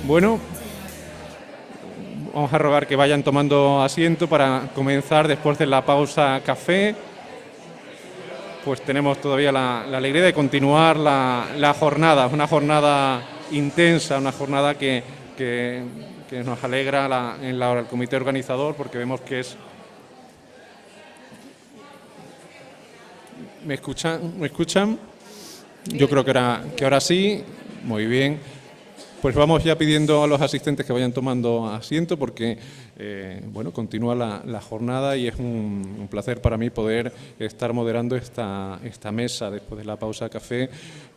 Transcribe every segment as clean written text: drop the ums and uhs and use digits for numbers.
Bueno, vamos a rogar que vayan tomando asiento para comenzar después de la pausa café. Pues tenemos todavía la alegría de continuar la jornada, una jornada intensa, una jornada que nos alegra el comité organizador, porque vemos que es... ¿Me escuchan? ¿Me escuchan? Yo creo que ahora sí. Muy bien. Pues vamos ya pidiendo a los asistentes que vayan tomando asiento porque, bueno, continúa la jornada y es un placer para mí poder estar moderando esta mesa después de la pausa café,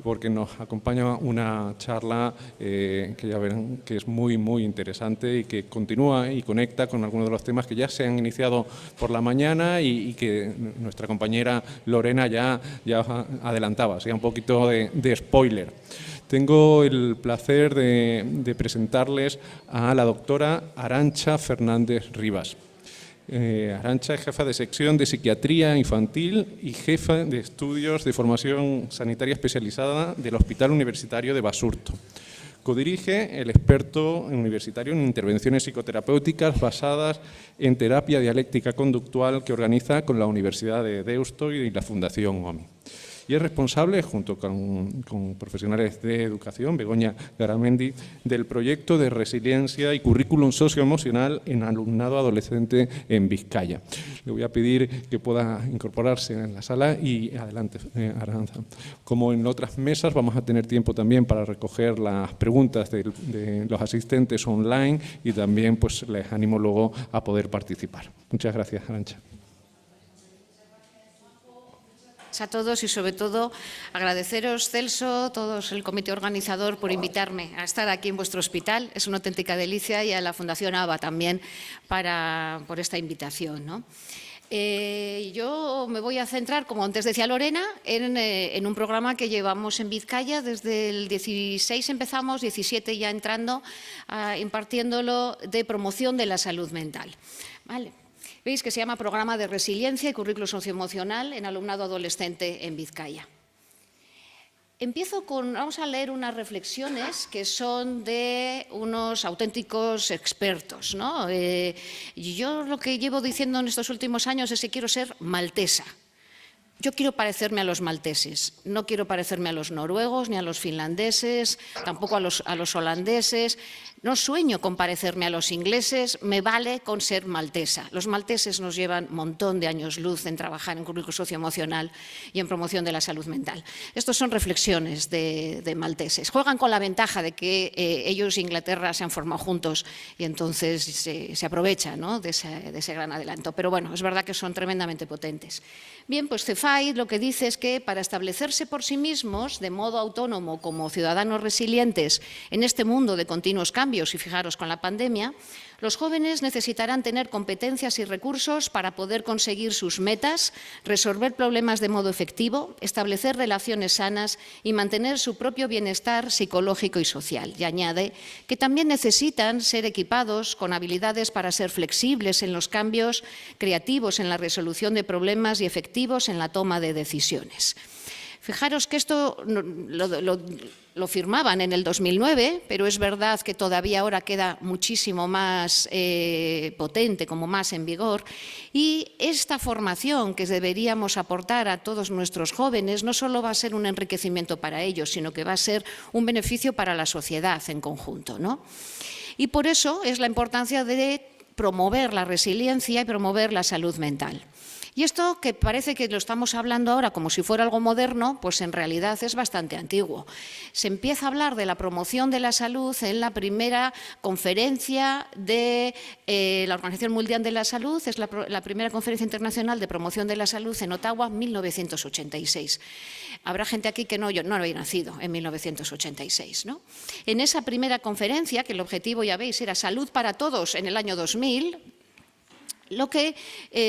porque nos acompaña una charla que ya verán que es muy, muy interesante y que continúa y conecta con algunos de los temas que ya se han iniciado por la mañana y que nuestra compañera Lorena ya adelantaba, así un poquito de spoiler. Tengo el placer de presentarles a la doctora Arantxa Fernández Rivas. Arantxa es jefa de sección de psiquiatría infantil y jefa de estudios de formación sanitaria especializada del Hospital Universitario de Basurto. Codirige el experto universitario en intervenciones psicoterapéuticas basadas en terapia dialéctica conductual que organiza con la Universidad de Deusto y la Fundación OMI. Y es responsable, junto con profesionales de educación, Begoña Garamendi, del proyecto de resiliencia y currículum socioemocional en alumnado adolescente en Vizcaya. Le voy a pedir que pueda incorporarse en la sala y adelante, Arantxa. Como en otras mesas, vamos a tener tiempo también para recoger las preguntas de los asistentes online y también pues, les animo luego a poder participar. Muchas gracias, Arantxa. A todos y sobre todo agradeceros, Celso, todos el comité organizador por invitarme a estar aquí en vuestro hospital. Es una auténtica delicia y a la Fundación ABA también por esta invitación, ¿no? Yo me voy a centrar, como antes decía Lorena, en un programa que llevamos en Vizcaya. Desde el 16 empezamos, 17 ya entrando, impartiéndolo de promoción de la salud mental. ¿Vale? Veis que se llama Programa de Resiliencia y Currículo Socioemocional en Alumnado Adolescente en Vizcaya. Vamos a leer unas reflexiones que son de unos auténticos expertos, ¿no? Yo lo que llevo diciendo en estos últimos años es que quiero ser maltesa. Yo quiero parecerme a los malteses, no quiero parecerme a los noruegos ni a los finlandeses, tampoco a los holandeses. No sueño con parecerme a los ingleses, me vale con ser maltesa. Los malteses nos llevan un montón de años luz en trabajar en currículo socioemocional y en promoción de la salud mental. Estas son reflexiones de malteses. Juegan con la ventaja de que ellos e Inglaterra se han formado juntos y entonces se aprovecha, ¿no?, de ese gran adelanto. Pero bueno, es verdad que son tremendamente potentes. Bien, pues Cefai lo que dice es que para establecerse por sí mismos de modo autónomo como ciudadanos resilientes en este mundo de continuos cambios, y fijaros con la pandemia, los jóvenes necesitarán tener competencias y recursos para poder conseguir sus metas, resolver problemas de modo efectivo, establecer relaciones sanas y mantener su propio bienestar psicológico y social. Y añade que también necesitan ser equipados con habilidades para ser flexibles en los cambios, creativos en la resolución de problemas y efectivos en la toma de decisiones. Fijaros que esto lo firmaban en el 2009, pero es verdad que todavía ahora queda muchísimo más potente, como más en vigor. Y esta formación que deberíamos aportar a todos nuestros jóvenes no solo va a ser un enriquecimiento para ellos, sino que va a ser un beneficio para la sociedad en conjunto, ¿no? Y por eso es la importancia de promover la resiliencia y promover la salud mental. Y esto, que parece que lo estamos hablando ahora como si fuera algo moderno, pues en realidad es bastante antiguo. Se empieza a hablar de la promoción de la salud en la primera conferencia de la Organización Mundial de la Salud, es la primera conferencia internacional de promoción de la salud en Ottawa, 1986. Habrá gente aquí que no había nacido en 1986, ¿no? En esa primera conferencia, que el objetivo, ya veis, era salud para todos en el año 2000, lo que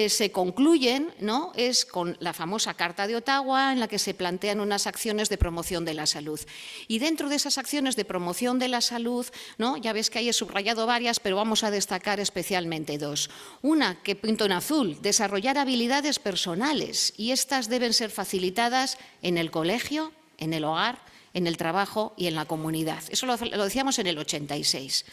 se concluyen, ¿no?, es con la famosa Carta de Ottawa, en la que se plantean unas acciones de promoción de la salud. Y dentro de esas acciones de promoción de la salud, ¿no?, ya ves que ahí he subrayado varias, pero vamos a destacar especialmente dos. Una, que pinto en azul, desarrollar habilidades personales, y estas deben ser facilitadas en el colegio, en el hogar, en el trabajo y en la comunidad. Eso lo decíamos en el 86.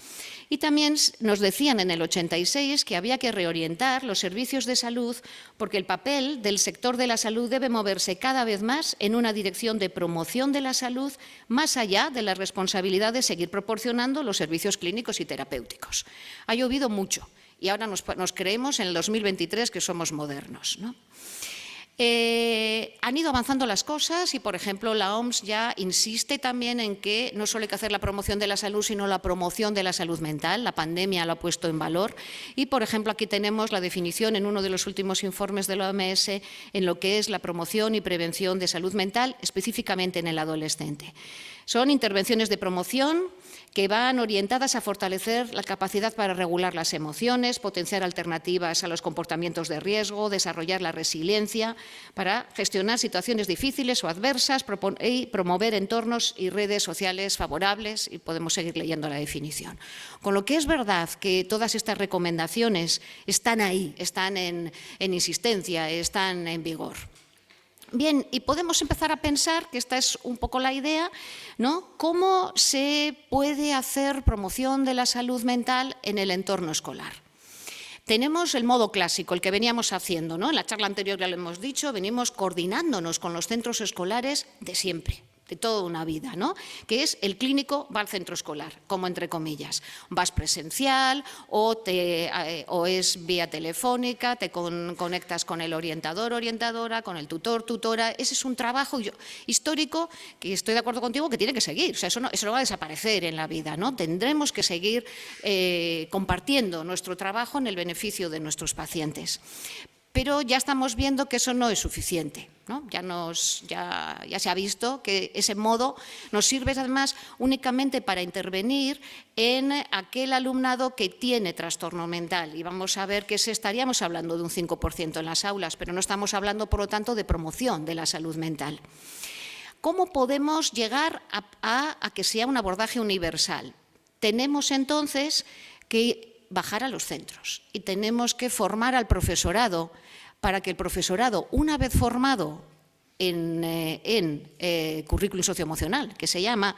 Y también nos decían en el 86 que había que reorientar los servicios de salud porque el papel del sector de la salud debe moverse cada vez más en una dirección de promoción de la salud, más allá de la responsabilidad de seguir proporcionando los servicios clínicos y terapéuticos. Ha llovido mucho y ahora nos creemos en el 2023 que somos modernos, ¿no? Han ido avanzando las cosas y, por ejemplo, la OMS ya insiste también en que no solo hay que hacer la promoción de la salud, sino la promoción de la salud mental. La pandemia lo ha puesto en valor y, por ejemplo, aquí tenemos la definición en uno de los últimos informes de la OMS en lo que es la promoción y prevención de salud mental, específicamente en el adolescente. Son intervenciones de promoción que van orientadas a fortalecer la capacidad para regular las emociones, potenciar alternativas a los comportamientos de riesgo, desarrollar la resiliencia para gestionar situaciones difíciles o adversas y promover entornos y redes sociales favorables, y podemos seguir leyendo la definición. Con lo que es verdad que todas estas recomendaciones están ahí, están en insistencia, están en vigor. Bien, y podemos empezar a pensar, que esta es un poco la idea, ¿no? ¿Cómo se puede hacer promoción de la salud mental en el entorno escolar? Tenemos el modo clásico, el que veníamos haciendo, ¿no? En la charla anterior ya lo hemos dicho, venimos coordinándonos con los centros escolares de siempre, de toda una vida, ¿no? Que es el clínico va al centro escolar, como entre comillas. Vas presencial o es vía telefónica, te conectas con el orientador, orientadora, con el tutor, tutora. Ese es un trabajo histórico que estoy de acuerdo contigo que tiene que seguir. O sea, eso no va a desaparecer en la vida, ¿no? Tendremos que seguir compartiendo nuestro trabajo en el beneficio de nuestros pacientes. Pero ya estamos viendo que eso no es suficiente, ¿no? Ya se ha visto que ese modo nos sirve además únicamente para intervenir en aquel alumnado que tiene trastorno mental. Y vamos a ver que estaríamos hablando de un 5% en las aulas, pero no estamos hablando, por lo tanto, de promoción de la salud mental. ¿Cómo podemos llegar a que sea un abordaje universal? Tenemos entonces que bajar a los centros y tenemos que formar al profesorado para que el profesorado, una vez formado en currículum socioemocional, que se llama,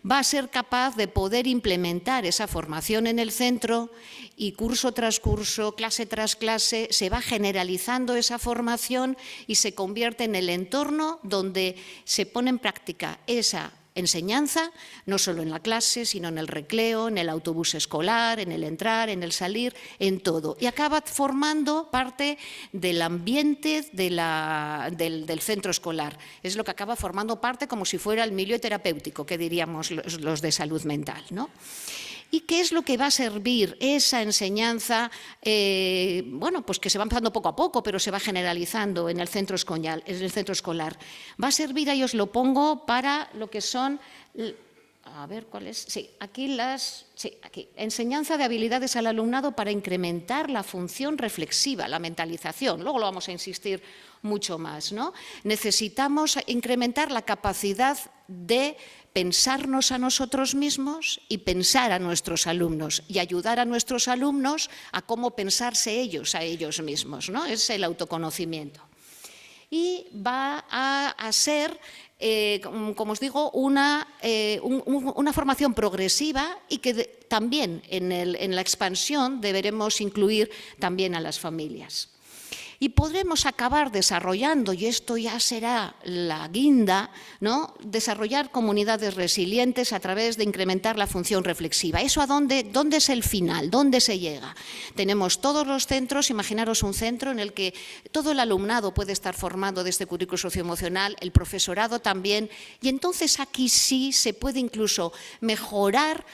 va a ser capaz de poder implementar esa formación en el centro y curso tras curso, clase tras clase, se va generalizando esa formación y se convierte en el entorno donde se pone en práctica esa enseñanza, no solo en la clase, sino en el recreo, en el autobús escolar, en el entrar, en el salir, en todo. Y acaba formando parte del ambiente del centro escolar. Es lo que acaba formando parte como si fuera el milieu terapéutico, que diríamos los de salud mental, ¿no? ¿Y qué es lo que va a servir esa enseñanza? Bueno, pues que se va empezando poco a poco, pero se va generalizando en el centro escolar. Va a servir, ahí os lo pongo, para lo que son, a ver cuál es, sí, aquí aquí, enseñanza de habilidades al alumnado para incrementar la función reflexiva, la mentalización. Luego lo vamos a insistir mucho más, ¿no? Necesitamos incrementar la capacidad de pensarnos a nosotros mismos y pensar a nuestros alumnos y ayudar a nuestros alumnos a cómo pensarse ellos a ellos mismos, ¿no? Es el autoconocimiento. Y va a ser, como os digo, una formación progresiva y que también en la expansión deberemos incluir también a las familias. Y podremos acabar desarrollando, y esto ya será la guinda, ¿no?, desarrollar comunidades resilientes a través de incrementar la función reflexiva. ¿Eso a dónde es el final? ¿Dónde se llega? Tenemos todos los centros, imaginaros un centro en el que todo el alumnado puede estar formado de este currículo socioemocional, el profesorado también, y entonces aquí sí se puede incluso mejorar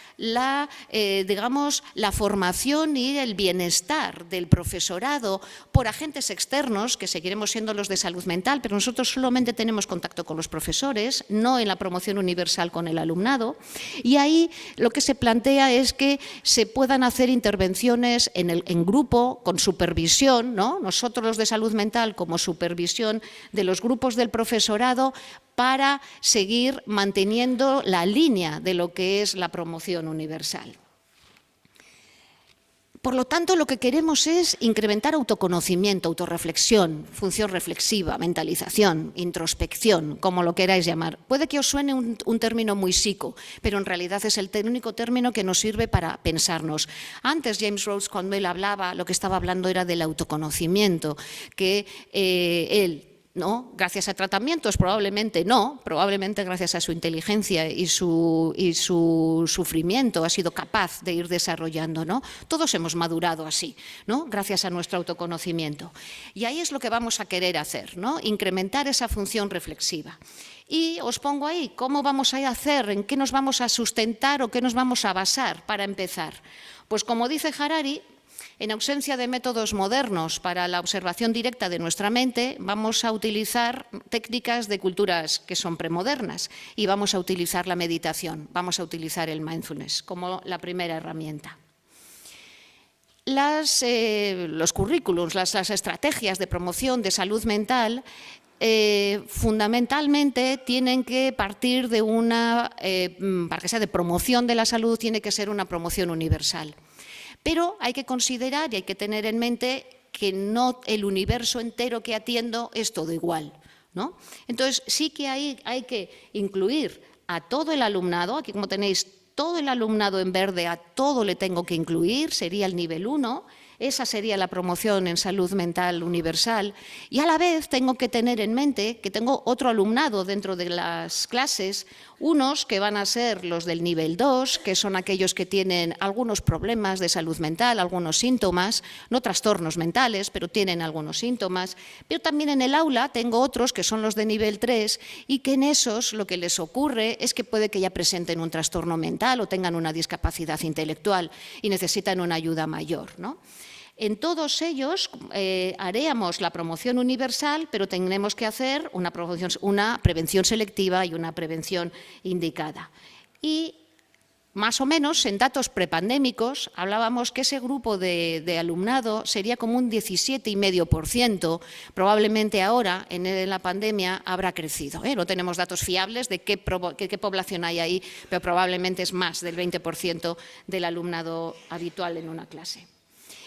digamos, la formación y el bienestar del profesorado por agentes externos, que seguiremos siendo los de salud mental, pero nosotros solamente tenemos contacto con los profesores, no en la promoción universal con el alumnado, y ahí lo que se plantea es que se puedan hacer intervenciones en grupo, con supervisión, ¿no? Nosotros los de salud mental como supervisión de los grupos del profesorado para seguir manteniendo la línea de lo que es la promoción universal. Por lo tanto, lo que queremos es incrementar autoconocimiento, autorreflexión, función reflexiva, mentalización, introspección, como lo queráis llamar. Puede que os suene un término muy psico, pero en realidad es el único término que nos sirve para pensarnos. Antes James Rhodes, cuando él hablaba, lo que estaba hablando era del autoconocimiento, que él, ¿no? Gracias a tratamientos, probablemente no, probablemente gracias a su inteligencia y su sufrimiento ha sido capaz de ir desarrollando, ¿no? Todos hemos madurado así, ¿no? Gracias a nuestro autoconocimiento. Y ahí es lo que vamos a querer hacer, ¿no? Incrementar esa función reflexiva. Y os pongo ahí, ¿cómo vamos a hacer? ¿En qué nos vamos a sustentar o qué nos vamos a basar para empezar? Pues como dice Harari, en ausencia de métodos modernos para la observación directa de nuestra mente, vamos a utilizar técnicas de culturas que son premodernas y vamos a utilizar la meditación, vamos a utilizar el mindfulness como la primera herramienta. Los currículums, las estrategias de promoción de salud mental fundamentalmente tienen que partir de para que sea de promoción de la salud, tiene que ser una promoción universal. Pero hay que considerar y hay que tener en mente que no el universo entero que atiendo es todo igual, ¿no? Entonces, sí que hay que incluir a todo el alumnado, aquí como tenéis todo el alumnado en verde, a todo le tengo que incluir, sería el nivel 1, esa sería la promoción en salud mental universal, y a la vez tengo que tener en mente que tengo otro alumnado dentro de las clases, unos que van a ser los del nivel 2, que son aquellos que tienen algunos problemas de salud mental, algunos síntomas, no trastornos mentales, pero tienen algunos síntomas, pero también en el aula tengo otros que son los de nivel 3 y que en esos lo que les ocurre es que puede que ya presenten un trastorno mental o tengan una discapacidad intelectual y necesitan una ayuda mayor, ¿no? En todos ellos haríamos la promoción universal, pero tenemos que hacer una prevención selectiva y una prevención indicada. Y más o menos en datos prepandémicos hablábamos que ese grupo de alumnado sería como un 17,5%, probablemente ahora en la pandemia habrá crecido. No tenemos datos fiables de qué población hay ahí, pero probablemente es más del 20% del alumnado habitual en una clase.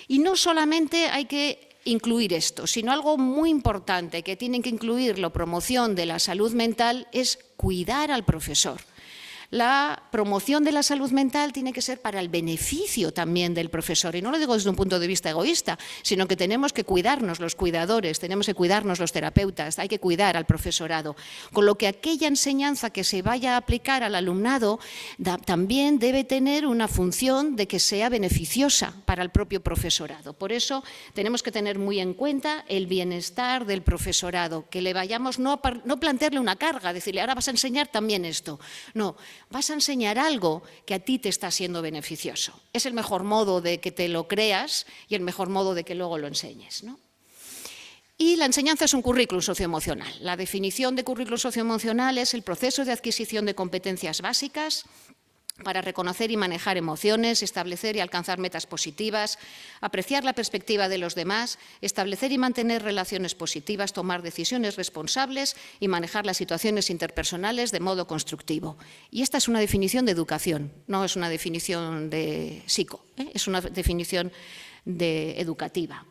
Y no solamente hay que incluir esto, sino algo muy importante que tienen que incluir la promoción de la salud mental es cuidar al profesor. La promoción de la salud mental tiene que ser para el beneficio también del profesor. Y no lo digo desde un punto de vista egoísta, sino que tenemos que cuidarnos los cuidadores, tenemos que cuidarnos los terapeutas, hay que cuidar al profesorado. Con lo que aquella enseñanza que se vaya a aplicar al alumnado también debe tener una función de que sea beneficiosa para el propio profesorado. Por eso tenemos que tener muy en cuenta el bienestar del profesorado, que le vayamos no plantearle una carga, decirle ahora vas a enseñar también esto. No. Vas a enseñar algo que a ti te está siendo beneficioso. Es el mejor modo de que te lo creas y el mejor modo de que luego lo enseñes, ¿no? Y la enseñanza es un currículum socioemocional. La definición de currículum socioemocional es el proceso de adquisición de competencias básicas para reconocer y manejar emociones, establecer y alcanzar metas positivas, apreciar la perspectiva de los demás, establecer y mantener relaciones positivas, tomar decisiones responsables y manejar las situaciones interpersonales de modo constructivo. Y esta es una definición de educación, no es una definición de psico, es una definición educativa.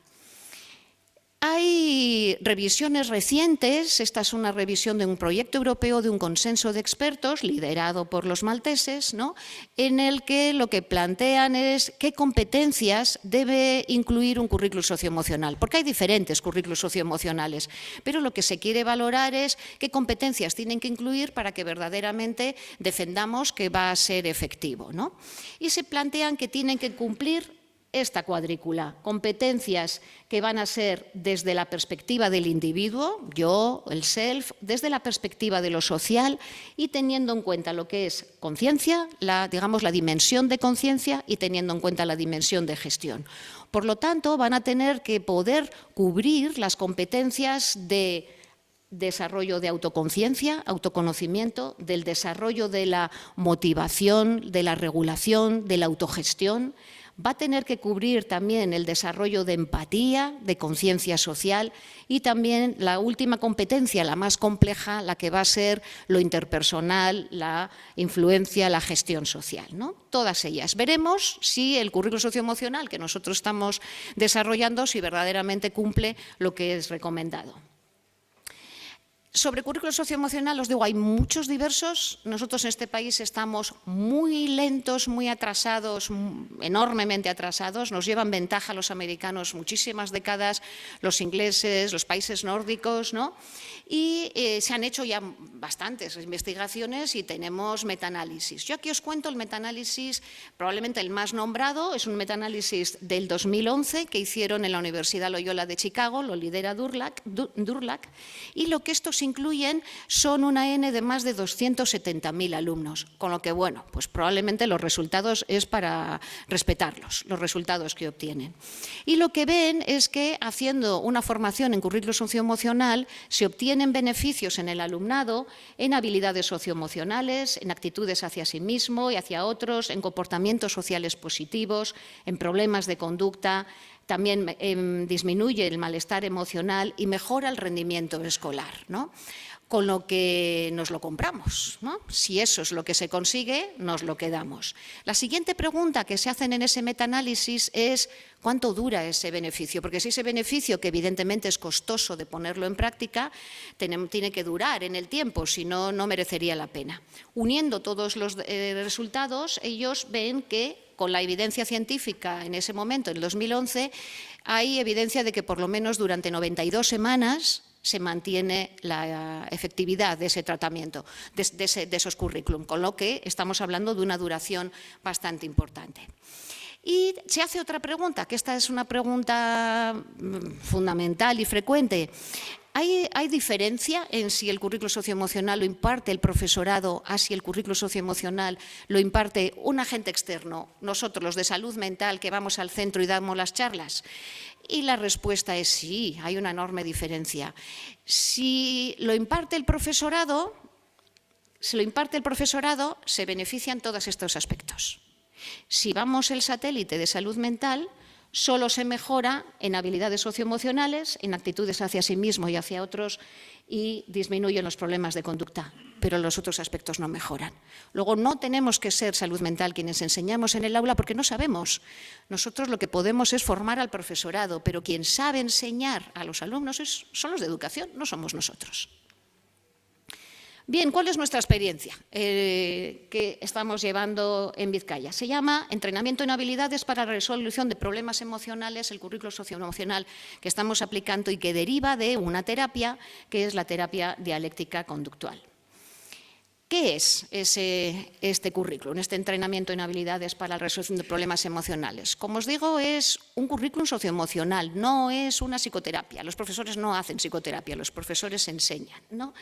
Hay revisiones recientes, esta es una revisión de un proyecto europeo de un consenso de expertos liderado por los malteses, ¿no? En el que lo que plantean es qué competencias debe incluir un currículum socioemocional, porque hay diferentes currículos socioemocionales, pero lo que se quiere valorar es qué competencias tienen que incluir para que verdaderamente defendamos que va a ser efectivo, ¿no? Y se plantean que tienen que cumplir esta cuadrícula, competencias que van a ser desde la perspectiva del individuo, yo, el self, desde la perspectiva de lo social y teniendo en cuenta lo que es conciencia, digamos la dimensión de conciencia y teniendo en cuenta la dimensión de gestión. Por lo tanto, van a tener que poder cubrir las competencias de desarrollo de autoconciencia, autoconocimiento, del desarrollo de la motivación, de la regulación, de la autogestión. va a tener que cubrir también el desarrollo de empatía, de conciencia social y también la última competencia, la más compleja, la que va a ser lo interpersonal, la influencia, la gestión social, ¿no? Todas ellas. Veremos si el currículo socioemocional que nosotros estamos desarrollando, si verdaderamente cumple lo que es recomendado. Sobre currículo socioemocional, os digo, hay muchos diversos. Nosotros en este país estamos muy lentos, muy atrasados, enormemente atrasados. Nos llevan ventaja los americanos muchísimas décadas, los ingleses, los países nórdicos, ¿no? Y se han hecho ya bastantes investigaciones y tenemos metaanálisis. Yo aquí os cuento el metaanálisis, probablemente el más nombrado, es un metaanálisis del 2011 que hicieron en la Universidad Loyola de Chicago, lo lidera Durlach, y lo que estos incluyen son una N de más de 270.000 alumnos, con lo que, bueno, pues probablemente los resultados es para respetarlos, los resultados que obtienen. Y lo que ven es que haciendo una formación en currículo socioemocional se obtienen beneficios en el alumnado, en habilidades socioemocionales, en actitudes hacia sí mismo y hacia otros, en comportamientos sociales positivos, en problemas de conducta. También disminuye el malestar emocional y mejora el rendimiento escolar, ¿no? Con lo que nos lo compramos, ¿no? Si eso es lo que se consigue, nos lo quedamos. La siguiente pregunta que se hacen en ese metaanálisis es ¿cuánto dura ese beneficio? Porque si ese beneficio, que evidentemente es costoso de ponerlo en práctica, tiene que durar en el tiempo, si no, no merecería la pena. Uniendo todos los resultados, ellos ven que con la evidencia científica en ese momento, en el 2011, hay evidencia de que por lo menos durante 92 semanas se mantiene la efectividad de ese tratamiento, de esos currículum, con lo que estamos hablando de una duración bastante importante. Y se hace otra pregunta, que esta es una pregunta fundamental y frecuente. ¿Hay diferencia en si el currículo socioemocional lo imparte el profesorado a si el currículo socioemocional lo imparte un agente externo, nosotros los de salud mental que vamos al centro y damos las charlas? Y la respuesta es sí, hay una enorme diferencia. Si lo imparte el profesorado, se benefician todos estos aspectos. Si vamos el satélite de salud mental, solo se mejora en habilidades socioemocionales, en actitudes hacia sí mismo y hacia otros y disminuyen los problemas de conducta, pero los otros aspectos no mejoran. Luego, no tenemos que ser salud mental quienes enseñamos en el aula porque no sabemos. Nosotros lo que podemos es formar al profesorado, pero quien sabe enseñar a los alumnos son los de educación, no somos nosotros. Bien, ¿cuál es nuestra experiencia que estamos llevando en Vizcaya? Se llama Entrenamiento en habilidades para la resolución de problemas emocionales, el currículo socioemocional que estamos aplicando y que deriva de una terapia que es la terapia dialéctica conductual. ¿Qué es este currículum, este entrenamiento en habilidades para la resolución de problemas emocionales? Como os digo, es un currículum socioemocional, no es una psicoterapia. Los profesores no hacen psicoterapia, los profesores enseñan, ¿no?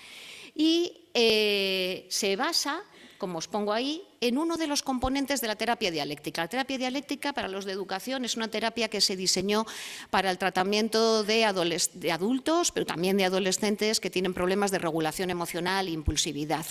Y se basa, como os pongo ahí, en uno de los componentes de la terapia dialéctica. La terapia dialéctica para los de educación es una terapia que se diseñó para el tratamiento de adultos, pero también de adolescentes que tienen problemas de regulación emocional e impulsividad.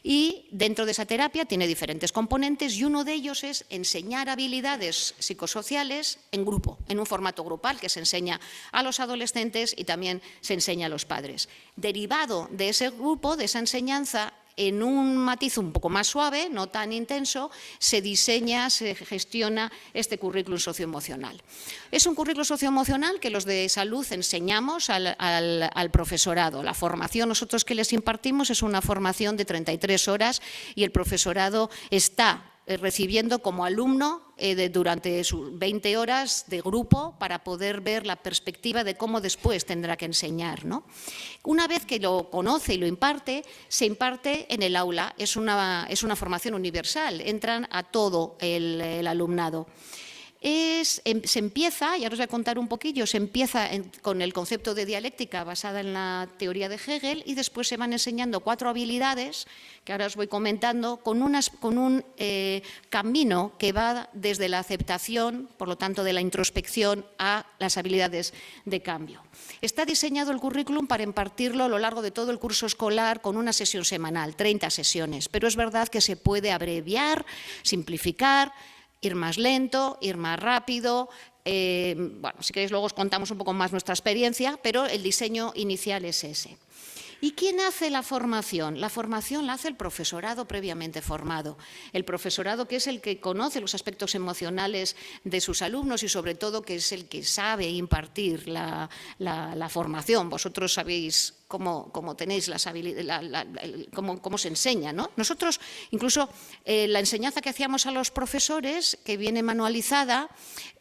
Y dentro de esa terapia tiene diferentes componentes y uno de ellos es enseñar habilidades psicosociales en grupo, en un formato grupal que se enseña a los adolescentes y también se enseña a los padres. Derivado de ese grupo, de esa enseñanza, en un matiz un poco más suave, no tan intenso, se diseña, se gestiona este currículum socioemocional. Es un currículum socioemocional que los de salud enseñamos al profesorado. La formación nosotros que les impartimos es una formación de 33 horas y el profesorado está recibiendo como alumno durante sus 20 horas de grupo para poder ver la perspectiva de cómo después tendrá que enseñar, ¿no? Una vez que lo conoce y lo imparte, se imparte en el aula. Es una formación universal, entran a todo el alumnado. Se empieza, ya os voy a contar un poquillo, se empieza con el concepto de dialéctica basada en la teoría de Hegel y después se van enseñando 4 habilidades que ahora os voy comentando con un camino que va desde la aceptación, por lo tanto de la introspección, a las habilidades de cambio. Está diseñado el currículum para impartirlo a lo largo de todo el curso escolar con una sesión semanal, 30 sesiones, pero es verdad que se puede abreviar, simplificar Ir más lento, ir más rápido. Bueno, si queréis luego os contamos un poco más nuestra experiencia, pero el diseño inicial es ese. ¿Y quién hace la formación? La formación la hace el profesorado previamente formado. El profesorado, que es el que conoce los aspectos emocionales de sus alumnos y sobre todo que es el que sabe impartir la formación. Vosotros sabéis cómo tenéis las habilidades, cómo se enseña, ¿no? Nosotros, incluso la enseñanza que hacíamos a los profesores, que viene manualizada,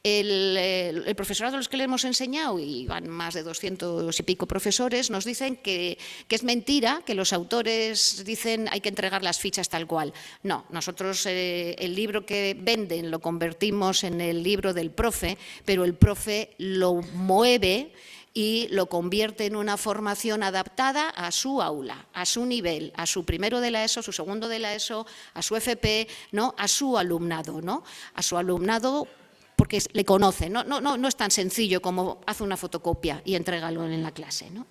el profesorado a los que le hemos enseñado, y van más de 200 y pico profesores, nos dicen que es mentira, que los autores dicen hay que entregar las fichas tal cual. No, nosotros el libro que venden lo convertimos en el libro del profe, pero el profe lo mueve y lo convierte en una formación adaptada a su aula, a su nivel, a su primero de la ESO, a su segundo de la ESO, a su FP, ¿no? A su alumnado, ¿no? A su alumnado porque le conoce, no es tan sencillo como hace una fotocopia y entrégalo en la clase, ¿no?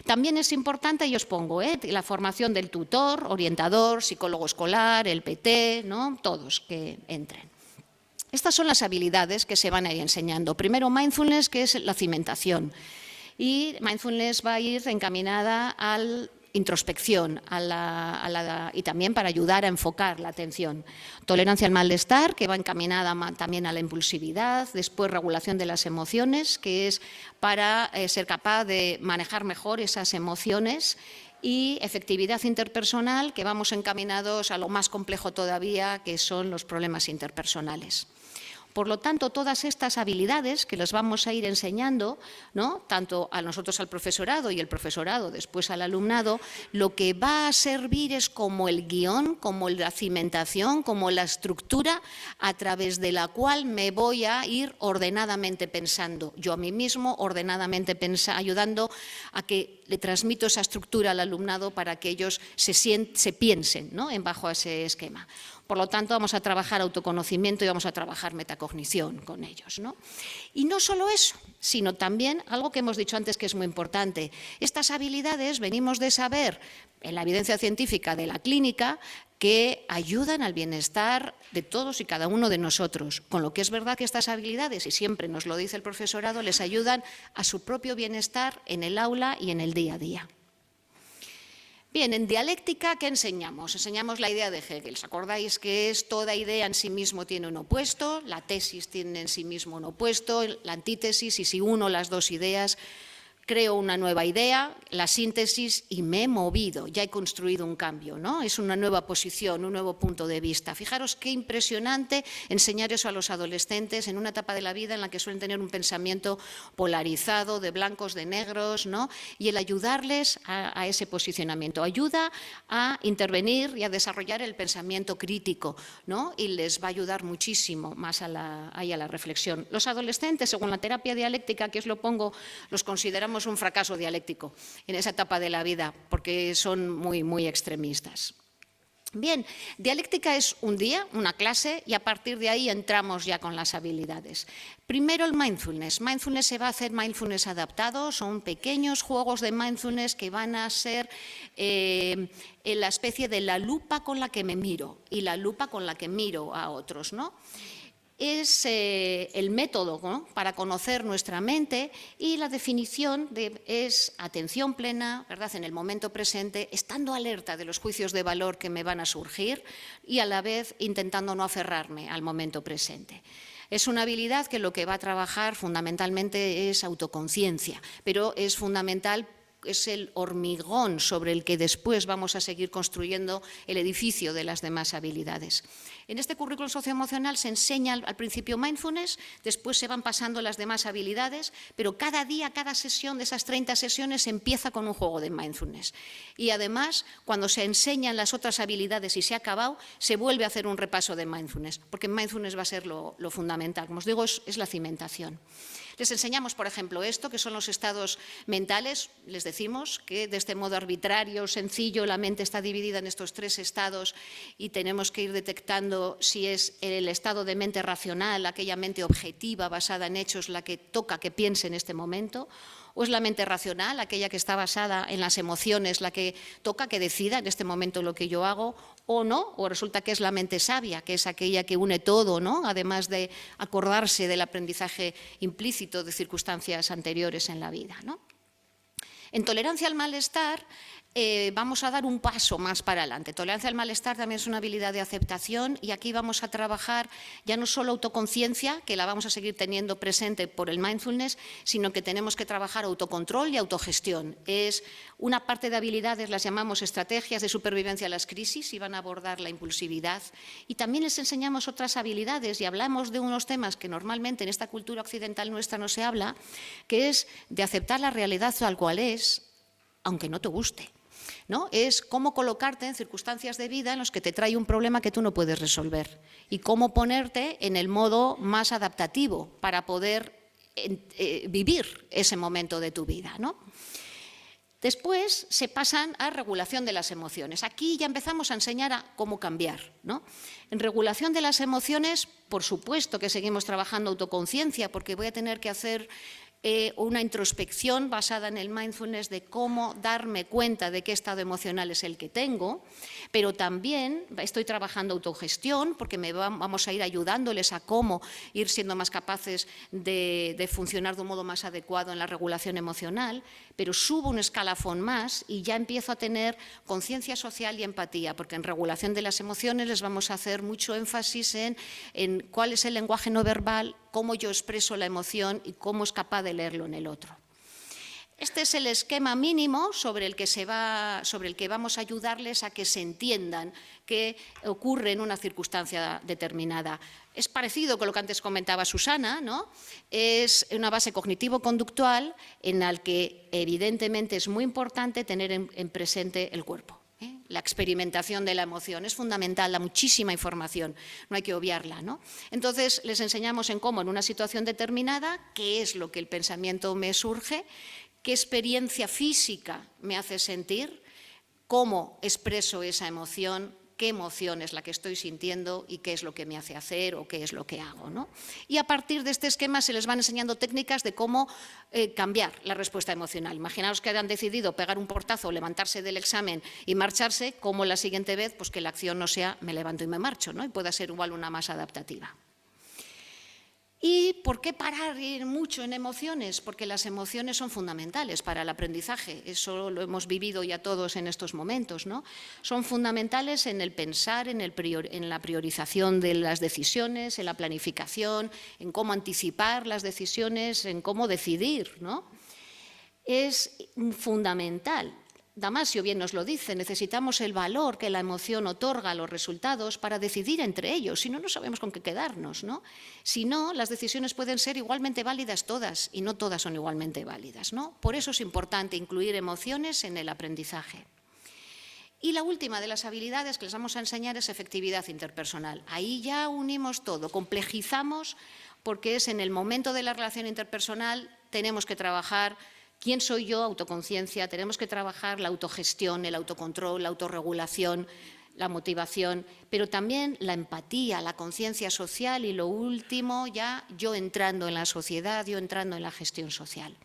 También es importante, y os pongo, la formación del tutor, orientador, psicólogo escolar, el PT, ¿no? Todos que entren. Estas son las habilidades que se van a ir enseñando. Primero, mindfulness, que es la cimentación. Y mindfulness va a ir encaminada a la introspección y también para ayudar a enfocar la atención. Tolerancia al malestar, que va encaminada también a la impulsividad. Después, regulación de las emociones, que es para ser capaz de manejar mejor esas emociones. Y efectividad interpersonal, que vamos encaminados a lo más complejo todavía, que son los problemas interpersonales. Por lo tanto, todas estas habilidades que les vamos a ir enseñando, ¿no? Tanto a nosotros al profesorado y el profesorado después al alumnado, lo que va a servir es como el guión, como la cimentación, como la estructura a través de la cual me voy a ir ordenadamente pensando. Yo a mí mismo ordenadamente ayudando a que le transmito esa estructura al alumnado para que ellos se piensen, ¿no? Bajo ese esquema. Por lo tanto, vamos a trabajar autoconocimiento y vamos a trabajar metacognición con ellos, ¿no? Y no solo eso, sino también algo que hemos dicho antes que es muy importante. Estas habilidades venimos de saber en la evidencia científica de la clínica que ayudan al bienestar de todos y cada uno de nosotros. Con lo que es verdad que estas habilidades, y siempre nos lo dice el profesorado, les ayudan a su propio bienestar en el aula y en el día a día. Bien, en dialéctica, ¿qué enseñamos? Enseñamos la idea de Hegel. ¿Os acordáis que es toda idea en sí mismo tiene un opuesto? La tesis tiene en sí mismo un opuesto, la antítesis, y si uno las dos ideas, creo una nueva idea, la síntesis, y me he movido, ya he construido un cambio, ¿no? Es una nueva posición, un nuevo punto de vista. Fijaros qué impresionante enseñar eso a los adolescentes en una etapa de la vida en la que suelen tener un pensamiento polarizado, de blancos, de negros, ¿no? Y el ayudarles a ese posicionamiento. Ayuda a intervenir y a desarrollar el pensamiento crítico, ¿no? Y les va a ayudar muchísimo más a la reflexión. Los adolescentes, según la terapia dialéctica, que os lo pongo, los consideramos un fracaso dialéctico en esa etapa de la vida, porque son muy, muy extremistas. Bien, dialéctica es un día, una clase, y a partir de ahí entramos ya con las habilidades. Primero el mindfulness. Mindfulness se va a hacer mindfulness adaptado, son pequeños juegos de mindfulness que van a ser en la especie de la lupa con la que me miro y la lupa con la que miro a otros, ¿no? Es el método, ¿no?, para conocer nuestra mente, y la definición es atención plena, ¿verdad?, en el momento presente, estando alerta de los juicios de valor que me van a surgir y a la vez intentando no aferrarme al momento presente. Es una habilidad que lo que va a trabajar fundamentalmente es autoconciencia, pero es fundamental, es el hormigón sobre el que después vamos a seguir construyendo el edificio de las demás habilidades. En este currículum socioemocional se enseña al principio mindfulness, después se van pasando las demás habilidades, pero cada día, cada sesión de esas 30 sesiones se empieza con un juego de mindfulness. Y además, cuando se enseñan las otras habilidades y se ha acabado, se vuelve a hacer un repaso de mindfulness, porque mindfulness va a ser lo fundamental. Como os digo, es la cimentación. Les enseñamos, por ejemplo, esto, que son los estados mentales. Les decimos que de este modo arbitrario, sencillo, la mente está dividida en estos 3 estados y tenemos que ir detectando determinando si es el estado de mente racional, aquella mente objetiva basada en hechos, la que toca que piense en este momento, o es la mente racional, aquella que está basada en las emociones, la que toca que decida en este momento lo que yo hago, o no, o resulta que es la mente sabia, que es aquella que une todo, ¿no? Además de acordarse del aprendizaje implícito de circunstancias anteriores en la vida, ¿no? En tolerancia al malestar vamos a dar un paso más para adelante. Tolerancia al malestar también es una habilidad de aceptación y aquí vamos a trabajar ya no solo autoconciencia, que la vamos a seguir teniendo presente por el mindfulness, sino que tenemos que trabajar autocontrol y autogestión. Es una parte de habilidades, las llamamos estrategias de supervivencia a las crisis y van a abordar la impulsividad. Y también les enseñamos otras habilidades y hablamos de unos temas que normalmente en esta cultura occidental nuestra no se habla, que es de aceptar la realidad tal cual es, aunque no te guste, ¿no? Es cómo colocarte en circunstancias de vida en las que te trae un problema que tú no puedes resolver y cómo ponerte en el modo más adaptativo para poder vivir ese momento de tu vida, ¿no? Después se pasan a regulación de las emociones. Aquí ya empezamos a enseñar a cómo cambiar, ¿no? En regulación de las emociones, por supuesto que seguimos trabajando autoconciencia, porque voy a tener que hacer una introspección basada en el mindfulness de cómo darme cuenta de qué estado emocional es el que tengo, pero también estoy trabajando autogestión porque vamos a ir ayudándoles a cómo ir siendo más capaces de funcionar de un modo más adecuado en la regulación emocional, pero subo un escalafón más y ya empiezo a tener conciencia social y empatía, porque en regulación de las emociones les vamos a hacer mucho énfasis en cuál es el lenguaje no verbal, cómo yo expreso la emoción y cómo es capaz de leerlo en el otro. Este es el esquema mínimo sobre el que vamos a ayudarles a que se entiendan qué ocurre en una circunstancia determinada. Es parecido con lo que antes comentaba Susana, ¿no? Es una base cognitivo-conductual en la que evidentemente es muy importante tener en presente el cuerpo. La experimentación de la emoción es fundamental, da muchísima información, no hay que obviarla, ¿no? Entonces, les enseñamos en cómo en una situación determinada, qué es lo que el pensamiento me surge, qué experiencia física me hace sentir, cómo expreso esa emoción, qué emoción es la que estoy sintiendo y qué es lo que me hace hacer o qué es lo que hago, ¿no? Y a partir de este esquema se les van enseñando técnicas de cómo cambiar la respuesta emocional. Imaginaos que han decidido pegar un portazo, levantarse del examen y marcharse, como la siguiente vez pues que la acción no sea me levanto y me marcho, ¿no? Y pueda ser igual una más adaptativa. ¿Y por qué parar mucho en emociones? Porque las emociones son fundamentales para el aprendizaje. Eso lo hemos vivido ya todos en estos momentos, ¿no? Son fundamentales en el pensar, en la priorización de las decisiones, en la planificación, en cómo anticipar las decisiones, en cómo decidir, ¿no? Es fundamental. Damasio bien nos lo dice, necesitamos el valor que la emoción otorga a los resultados para decidir entre ellos, si no, no sabemos con qué quedarnos, ¿no? Si no, las decisiones pueden ser igualmente válidas todas y no todas son igualmente válidas, ¿no? Por eso es importante incluir emociones en el aprendizaje. Y la última de las habilidades que les vamos a enseñar es efectividad interpersonal. Ahí ya unimos todo, complejizamos, porque es en el momento de la relación interpersonal tenemos que trabajar ¿quién soy yo? Autoconciencia, tenemos que trabajar la autogestión, el autocontrol, la autorregulación, la motivación, pero también la empatía, la conciencia social y lo último ya yo entrando en la sociedad, yo entrando en la gestión social.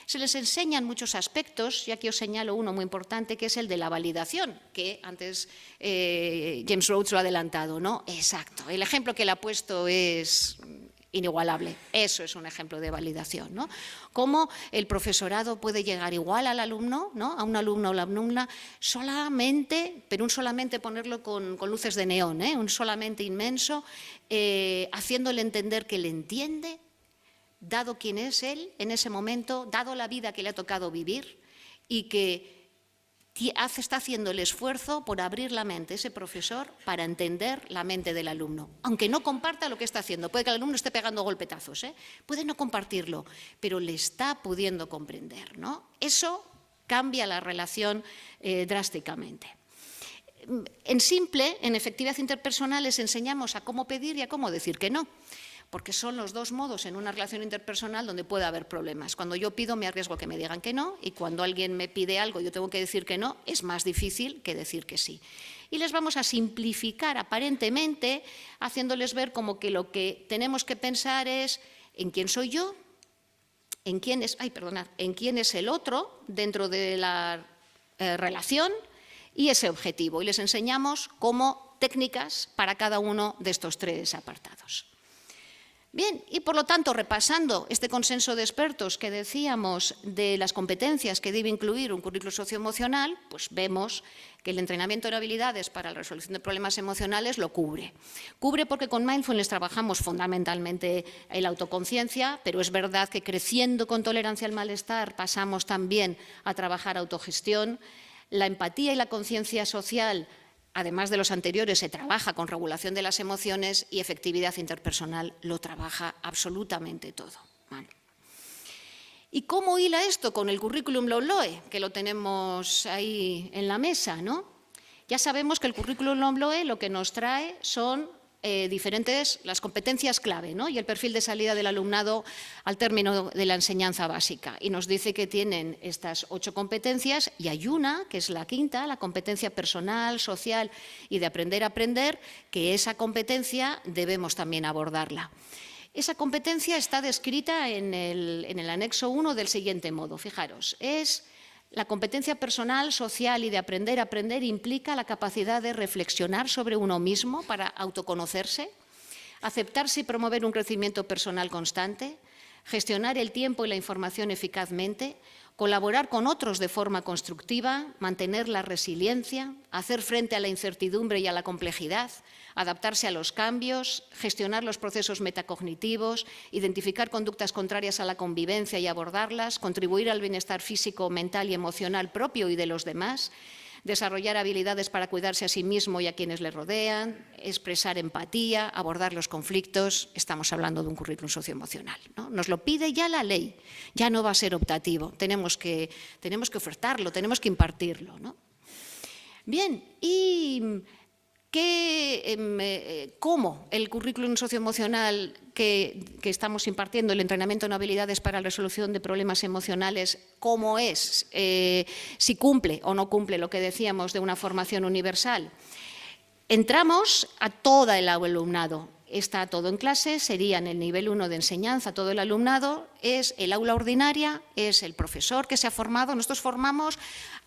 Se les enseñan muchos aspectos y aquí os señalo uno muy importante que es el de la validación, que antes James Rhodes lo ha adelantado, ¿no? Exacto, el ejemplo que le ha puesto es inigualable. Eso es un ejemplo de validación, ¿no? Cómo el profesorado puede llegar igual al alumno, ¿no? A un alumno o la alumna solamente, pero un solamente ponerlo con luces de neón, un solamente inmenso, haciéndole entender que le entiende, dado quién es él en ese momento, dado la vida que le ha tocado vivir y que está haciendo el esfuerzo por abrir la mente ese profesor para entender la mente del alumno, aunque no comparta lo que está haciendo. Puede que el alumno esté pegando golpetazos, puede no compartirlo, pero le está pudiendo comprender, ¿no? Eso cambia la relación drásticamente. En simple, en efectividad interpersonal, les enseñamos a cómo pedir y a cómo decir que no. Porque son los dos modos en una relación interpersonal donde puede haber problemas. Cuando yo pido me arriesgo a que me digan que no y cuando alguien me pide algo y yo tengo que decir que no, es más difícil que decir que sí. y les vamos a simplificar aparentemente, haciéndoles ver como que lo que tenemos que pensar es en quién soy yo, en quién es el otro dentro de la relación y ese objetivo. Y les enseñamos como técnicas para cada uno de estos 3 apartados. Bien, y por lo tanto, repasando este consenso de expertos que decíamos de las competencias que debe incluir un currículo socioemocional, pues vemos que el entrenamiento en habilidades para la resolución de problemas emocionales lo cubre. Cubre porque con Mindfulness trabajamos fundamentalmente en la autoconciencia, pero es verdad que creciendo con tolerancia al malestar pasamos también a trabajar autogestión. La empatía y la conciencia social, además de los anteriores, se trabaja con regulación de las emociones y efectividad interpersonal lo trabaja absolutamente todo. Vale. ¿Y cómo hila esto con el currículum LOMLOE? Que lo tenemos ahí en la mesa, ¿no? Ya sabemos que el currículum LOMLOE lo que nos trae son diferentes, las competencias clave, ¿no? Y el perfil de salida del alumnado al término de la enseñanza básica. Y nos dice que tienen estas 8 competencias y hay una, que es la quinta, la competencia personal, social y de aprender a aprender, que esa competencia debemos también abordarla. Esa competencia está descrita en el anexo 1 del siguiente modo. Fijaros, la competencia personal, social y de aprender a aprender implica la capacidad de reflexionar sobre uno mismo para autoconocerse, aceptarse y promover un crecimiento personal constante, gestionar el tiempo y la información eficazmente, colaborar con otros de forma constructiva, mantener la resiliencia, hacer frente a la incertidumbre y a la complejidad, adaptarse a los cambios, gestionar los procesos metacognitivos, identificar conductas contrarias a la convivencia y abordarlas, contribuir al bienestar físico, mental y emocional propio y de los demás, desarrollar habilidades para cuidarse a sí mismo y a quienes le rodean, expresar empatía, abordar los conflictos. Estamos hablando de un currículum socioemocional, ¿no? Nos lo pide ya la ley, ya no va a ser optativo, tenemos que ofertarlo, tenemos que impartirlo, ¿no? Bien, y cómo el currículum socioemocional que estamos impartiendo, el entrenamiento en habilidades para la resolución de problemas emocionales, cómo es, si cumple o no cumple lo que decíamos de una formación universal. Entramos a todo el alumnado. Está todo en clase, sería en el nivel 1 de enseñanza, todo el alumnado, es el aula ordinaria, es el profesor que se ha formado. Nosotros formamos,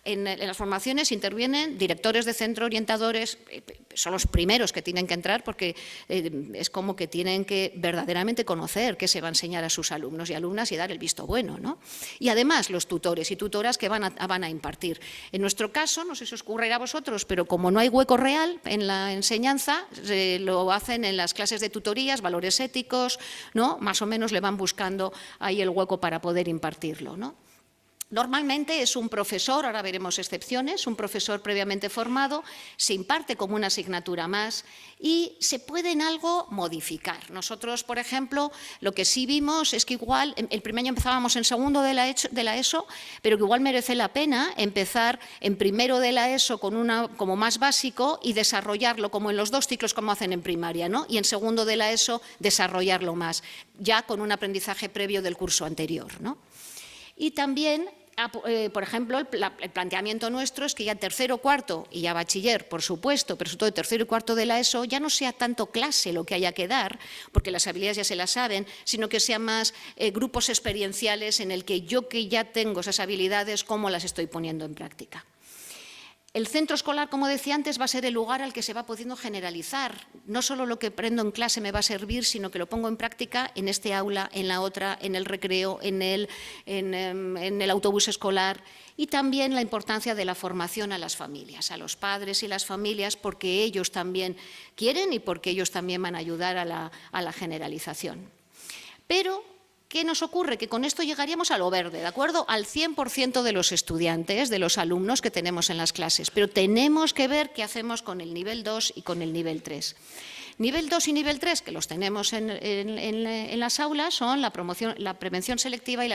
en las formaciones intervienen directores de centro, orientadores, son los primeros que tienen que entrar porque es como que tienen que verdaderamente conocer qué se va a enseñar a sus alumnos y alumnas y dar el visto bueno, ¿no? Y además los tutores y tutoras que van a impartir. En nuestro caso, no sé si os ocurrirá a vosotros, pero como no hay hueco real en la enseñanza, lo hacen en las clases de tutorías, valores éticos, ¿no? Más o menos le van buscando ahí el hueco para poder impartirlo, ¿no? Normalmente es un profesor, ahora veremos excepciones, un profesor previamente formado, se imparte como una asignatura más y se puede en algo modificar. Nosotros, por ejemplo, lo que sí vimos es que igual, el primer año empezábamos en segundo de la ESO, pero que igual merece la pena empezar en primero de la ESO como más básico y desarrollarlo como en los 2 ciclos como hacen en primaria, ¿no? Y en segundo de la ESO desarrollarlo más, ya con un aprendizaje previo del curso anterior, ¿no? Y también, por ejemplo, el planteamiento nuestro es que ya tercero, cuarto y ya bachiller, por supuesto, pero sobre todo tercero y cuarto de la ESO, ya no sea tanto clase lo que haya que dar, porque las habilidades ya se las saben, sino que sean más grupos experienciales en el que yo que ya tengo esas habilidades, cómo las estoy poniendo en práctica. El centro escolar, como decía antes, va a ser el lugar al que se va pudiendo generalizar. No solo lo que aprendo en clase me va a servir, sino que lo pongo en práctica en este aula, en la otra, en el recreo, en el autobús escolar. Y también la importancia de la formación a las familias, a los padres y las familias, porque ellos también quieren y porque ellos también van a ayudar a la generalización. Pero ¿qué nos ocurre? Que con esto llegaríamos a lo verde, ¿de acuerdo? Al 100% de los estudiantes, de los alumnos que tenemos en las clases. Pero tenemos que ver qué hacemos con el nivel 2 y con el nivel 3. Nivel 2 y nivel 3, que los tenemos en las aulas, son la prevención selectiva y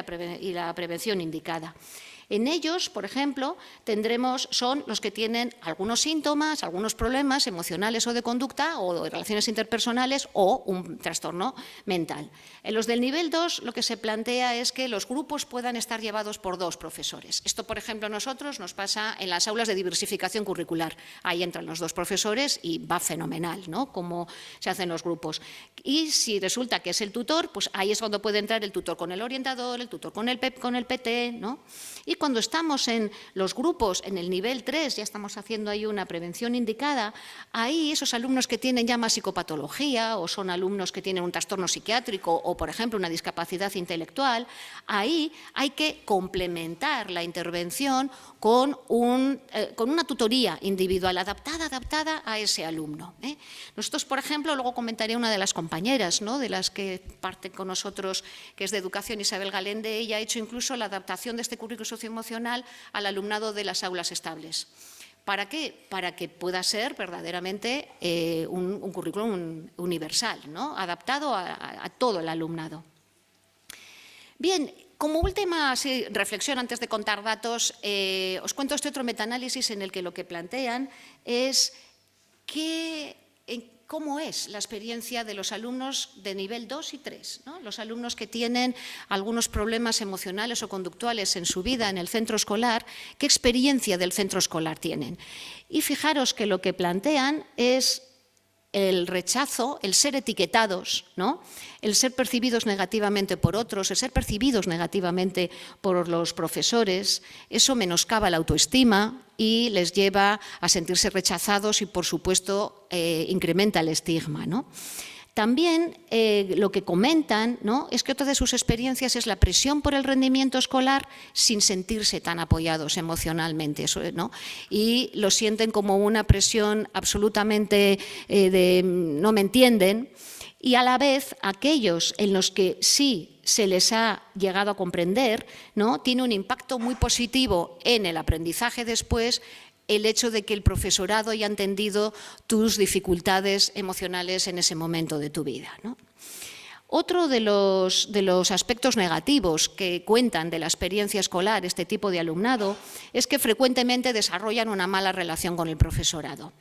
la prevención indicada. En ellos, por ejemplo, son los que tienen algunos síntomas, algunos problemas emocionales o de conducta o de relaciones interpersonales o un trastorno mental. En los del nivel 2 lo que se plantea es que los grupos puedan estar llevados por 2 profesores. Esto, por ejemplo, a nosotros nos pasa en las aulas de diversificación curricular. Ahí entran los 2 profesores y va fenomenal, ¿no?, cómo se hacen los grupos. Y si resulta que es el tutor, pues ahí es cuando puede entrar el tutor con el orientador, el tutor con el PT, ¿no? Y cuando estamos en los grupos, en el nivel 3, ya estamos haciendo ahí una prevención indicada, ahí esos alumnos que tienen ya más psicopatología o son alumnos que tienen un trastorno psiquiátrico o, por ejemplo, una discapacidad intelectual, ahí hay que complementar la intervención con una tutoría individual adaptada a ese alumno, ¿eh? Nosotros, por ejemplo, luego comentaré una de las compañeras, ¿no?, de las que parte con nosotros, que es de Educación, Isabel Galende. Ella ha hecho incluso la adaptación de este currículo socioemocional al alumnado de las aulas estables. ¿Para qué? Para que pueda ser verdaderamente un currículum universal, ¿no?, adaptado a todo el alumnado. Bien, como última reflexión antes de contar datos, os cuento este otro metaanálisis en el que lo que plantean es cómo es la experiencia de los alumnos de nivel 2 y 3, ¿no? Los alumnos que tienen algunos problemas emocionales o conductuales en su vida en el centro escolar, ¿qué experiencia del centro escolar tienen? Y fijaros que lo que plantean es el rechazo, el ser etiquetados, ¿no?, el ser percibidos negativamente por otros, el ser percibidos negativamente por los profesores. Eso menoscaba la autoestima y les lleva a sentirse rechazados y, por supuesto, incrementa el estigma, ¿no? También lo que comentan, ¿no?, es que otra de sus experiencias es la presión por el rendimiento escolar sin sentirse tan apoyados emocionalmente, ¿no? Y lo sienten como una presión absolutamente de no me entienden, y a la vez aquellos en los que sí se les ha llegado a comprender, ¿no?, tiene un impacto muy positivo en el aprendizaje después, el hecho de que el profesorado haya entendido tus dificultades emocionales en ese momento de tu vida, ¿no? Otro de los aspectos negativos que cuentan de la experiencia escolar este tipo de alumnado es que frecuentemente desarrollan una mala relación con el profesorado.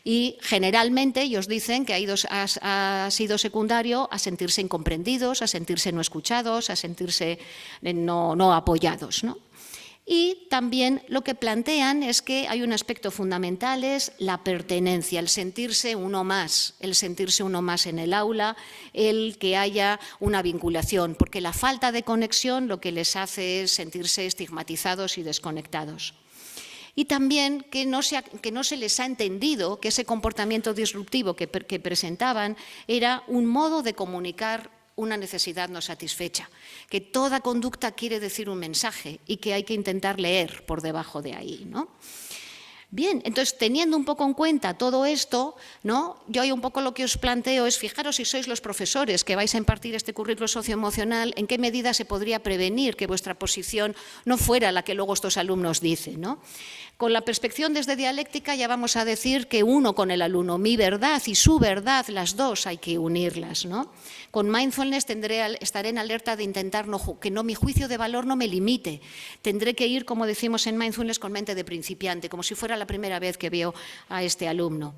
Y generalmente ellos dicen que ha sido secundario a sentirse incomprendidos, a sentirse no escuchados, a sentirse no apoyados, ¿no? Y también lo que plantean es que hay un aspecto fundamental, es la pertenencia, el sentirse uno más en el aula, el que haya una vinculación, porque la falta de conexión lo que les hace es sentirse estigmatizados y desconectados. Y también que no se les ha entendido que ese comportamiento disruptivo que presentaban era un modo de comunicar una necesidad no satisfecha, que toda conducta quiere decir un mensaje y que hay que intentar leer por debajo de ahí, ¿no? Bien, entonces, teniendo un poco en cuenta todo esto, ¿no?, yo ahí un poco lo que os planteo es, fijaros si sois los profesores que vais a impartir este currículo socioemocional, en qué medida se podría prevenir que vuestra posición no fuera la que luego estos alumnos dicen, ¿no? Con la perspección desde dialéctica ya vamos a decir que uno con el alumno, mi verdad y su verdad, las dos hay que unirlas, ¿no? Con mindfulness estaré en alerta de intentar que mi juicio de valor no me limite. Tendré que ir, como decimos en mindfulness, con mente de principiante, como si fuera la primera vez que veo a este alumno.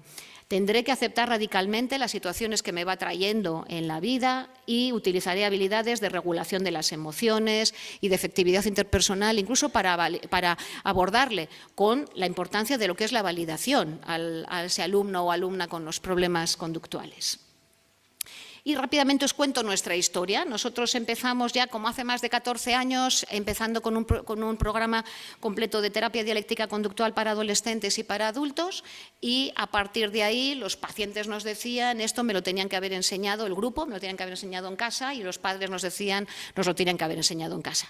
Tendré que aceptar radicalmente las situaciones que me va trayendo en la vida y utilizaré habilidades de regulación de las emociones y de efectividad interpersonal, incluso para abordarle con la importancia de lo que es la validación a ese alumno o alumna con los problemas conductuales. Y rápidamente os cuento nuestra historia. Nosotros empezamos ya, como hace más de 14 años, empezando con un programa completo de terapia dialéctica conductual para adolescentes y para adultos, y a partir de ahí los pacientes nos decían, esto me lo tenían que haber enseñado el grupo, me lo tenían que haber enseñado en casa, y los padres nos decían, nos lo tienen que haber enseñado en casa.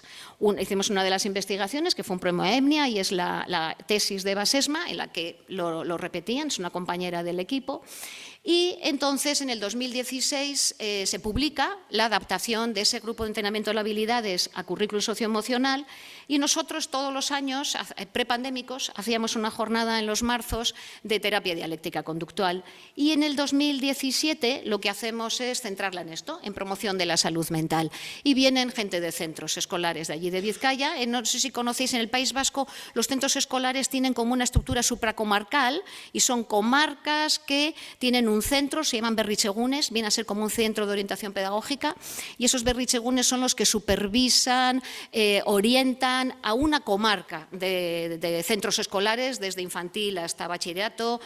Hicimos una de las investigaciones, que fue un premio EMNIA, y es la tesis de Eva Sesma, en la que lo repetían, es una compañera del equipo. Y entonces, en el 2016, se publica la adaptación de ese grupo de entrenamiento de habilidades a currículum socioemocional, y nosotros todos los años, prepandémicos, hacíamos una jornada en los marzos de terapia dialéctica conductual. Y en el 2017 lo que hacemos es centrarla en esto, en promoción de la salud mental. Y vienen gente de centros escolares de allí de Vizcaya. No sé si conocéis, en el País Vasco los centros escolares tienen como una estructura supracomarcal y son comarcas que tienen un centro, se llaman berritzegunes, viene a ser como un centro de orientación pedagógica, y esos berritzegunes son los que supervisan, orientan a una comarca de centros escolares, desde infantil hasta bachillerato,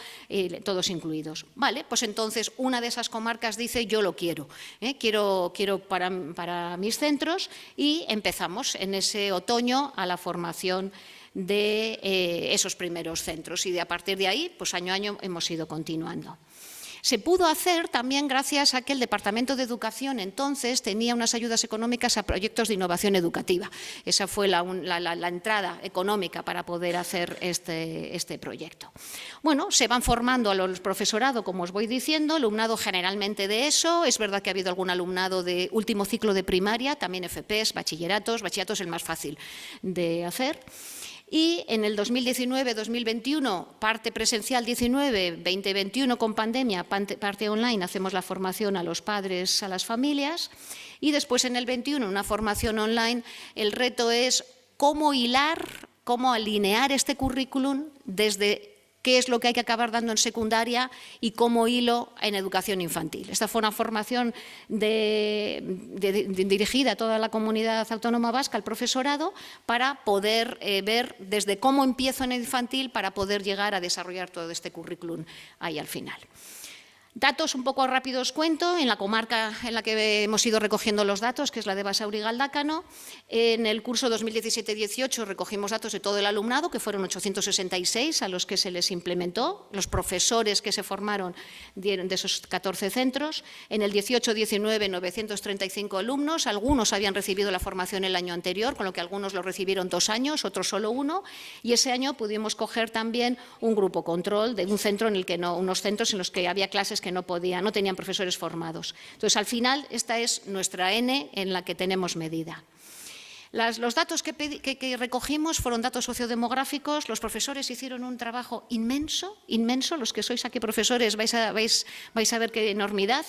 todos incluidos. Vale, pues entonces una de esas comarcas dice: yo lo quiero, quiero para mis centros, y empezamos en ese otoño a la formación de esos primeros centros, y a partir de ahí, pues año a año hemos ido continuando. Se pudo hacer también gracias a que el Departamento de Educación entonces tenía unas ayudas económicas a proyectos de innovación educativa. Esa fue la entrada económica para poder hacer este proyecto. Bueno, se van formando a los profesorado, como os voy diciendo, alumnado generalmente de ESO. Es verdad que ha habido algún alumnado de último ciclo de primaria, también FPs, bachilleratos es el más fácil de hacer. Y en el 2019-2021, parte presencial 19-2021 con pandemia, parte online, hacemos la formación a los padres, a las familias. Y después en el 21, una formación online. El reto es cómo hilar, cómo alinear este currículum desde qué es lo que hay que acabar dando en secundaria y cómo hilo en educación infantil. Esta fue una formación dirigida a toda la comunidad autónoma vasca, al profesorado, para poder ver desde cómo empiezo en el infantil para poder llegar a desarrollar todo este currículum ahí al final. Datos un poco rápidos cuento, en la comarca en la que hemos ido recogiendo los datos, que es la de Basauri y Galdácano. En el curso 2017-18 recogimos datos de todo el alumnado, que fueron 866 a los que se les implementó, los profesores que se formaron dieron de esos 14 centros. En el 18-19, 935 alumnos, algunos habían recibido la formación el año anterior, con lo que algunos lo recibieron 2 años, otros solo 1, y ese año pudimos coger también un grupo control de un centro en el que unos centros en los que había clases que no tenían profesores formados. Entonces, al final, esta es nuestra N en la que tenemos medida. Los datos que recogimos fueron datos sociodemográficos. Los profesores hicieron un trabajo inmenso, los que sois aquí profesores vais a ver qué enormidad.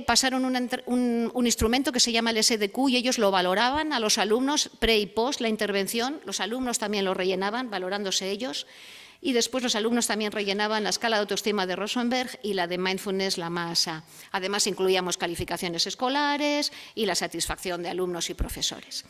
Pasaron un instrumento que se llama el SDQ y ellos lo valoraban a los alumnos pre y post la intervención. Los alumnos también lo rellenaban, valorándose ellos. Y después los alumnos también rellenaban la escala de autoestima de Rosenberg y la de mindfulness, la MASA. Además, incluíamos calificaciones escolares y la satisfacción de alumnos y profesores.